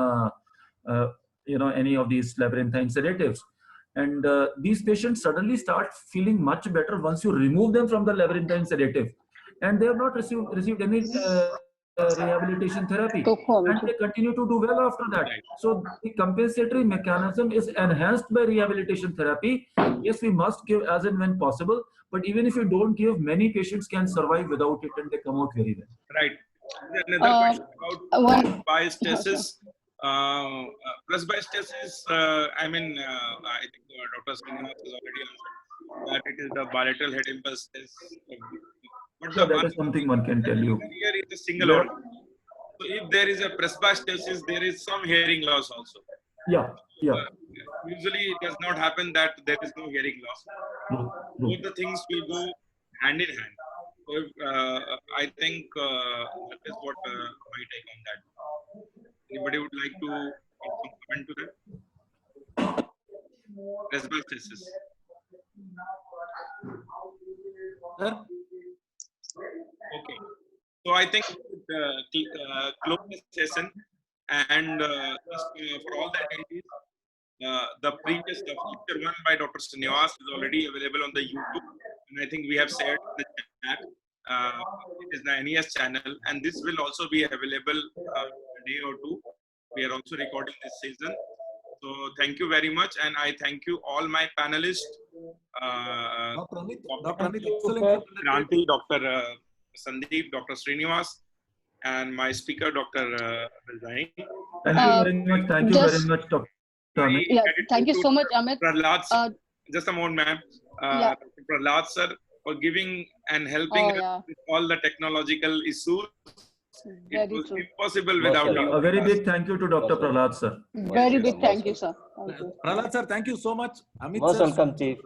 any of these labyrinthine sedatives. And these patients suddenly start feeling much better once you remove them from the labyrinthine sedative. And they have not received any rehabilitation therapy, and they continue to do well after that. So the compensatory mechanism is enhanced by rehabilitation therapy. Yes, we must give as and when possible, but even if you don't give, many patients can survive without it and they come out very well. Right. Another question about biastasis. Presbystasis, I think Dr. Sriniwas has already answered that it is the bilateral head impulse. But So that is something one can tell you. Here is a single organ. So if there is a presbystasis, there is some hearing loss also. Yeah. Usually it does not happen that there is no hearing loss. No. Both the things will go hand in hand. So I think that is what my take on that. Anybody would like to comment to that? Presbystasis. Sir? Okay. So I think close this session, and for all the attendees, the previous lecture 1 by Dr. Sriniwas is already available on the YouTube, and I think we have shared the chat. It is the NES channel, and this will also be available a day or two. We are also recording this season. So thank you very much, and I thank you all my panelists. Dr. Amit, Kranti, Dr. Sandeep, Dr. Sriniwas, and my speaker, Dr. Bilzai. Thank you very much. Thank you very much, Dr. Amit. Yeah, thank you so much, Amit. Prahlad, just a moment, ma'am. Prahlad sir, for giving and helping us with all the technological issues. It was impossible without you. A very big thank you to Dr. Prahlad sir. Very big thank you, sir. Thank you. Prahlad sir, thank you so much. Amit Most sir, welcome, Chief.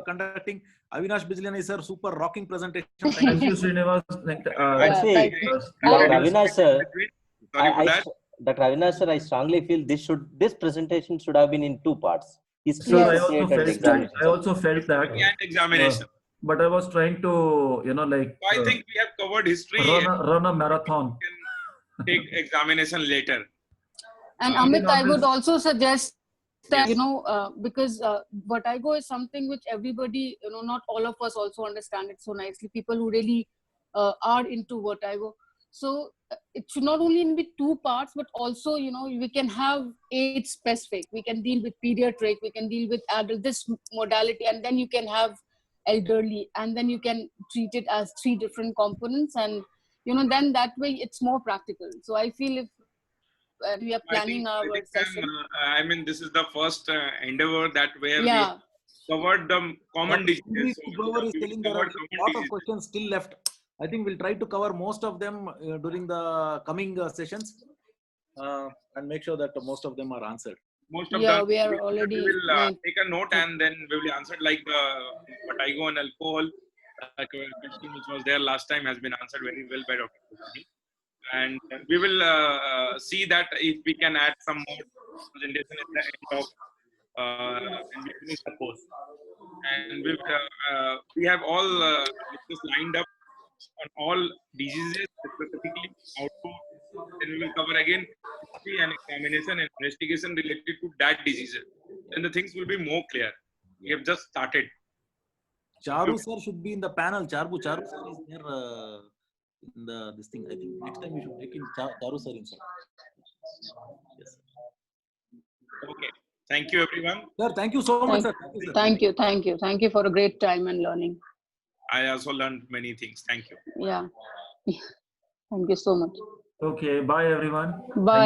Conducting. Avinash Bijlani sir, super rocking presentation. Thank you, Srinivas. Dr. Avinash sir, Dr. Avinash sir, I strongly feel this presentation should have been in 2 parts. History So and I also felt that. And examination. But I was trying to, I think we have covered history. Run a marathon. Take examination later. And Amit, I would also suggest that, because vertigo is something which everybody, not all of us also understand it so nicely. People who really are into vertigo. So it should not only be 2 parts, but also, we can have age specific. We can deal with pediatric, we can deal with adult, this modality, and then you can have elderly, and then you can treat it as 3 different components, and then that way it's more practical. So I feel if we are planning our session, this is the first endeavor that where we covered the common diseases. Glover is telling there are a lot of questions still left. I think we'll try to cover most of them during the coming sessions and make sure that most of them are answered. Most of them we are already. We will take a note and then we will answer like the vertigo and alcohol. A question which was there last time has been answered very well by Dr. Kusani. And we will see that if we can add some more presentation at the end of when we finish the course. And we have all lectures lined up on all diseases, specifically outdoor. Then we will cover again history and examination and investigation related to that disease. Then the things will be more clear. We have just started. Charu sir should be in the panel. Charu sir is there in this thing. I think next time we should take in Charu sir inside. Yes. Okay. Thank you, everyone. Sir, thank you so much, sir. Thank you. Thank you for a great time and learning. I also learned many things. Thank you. Yeah. Thank you so much. Okay. Bye, everyone. Bye.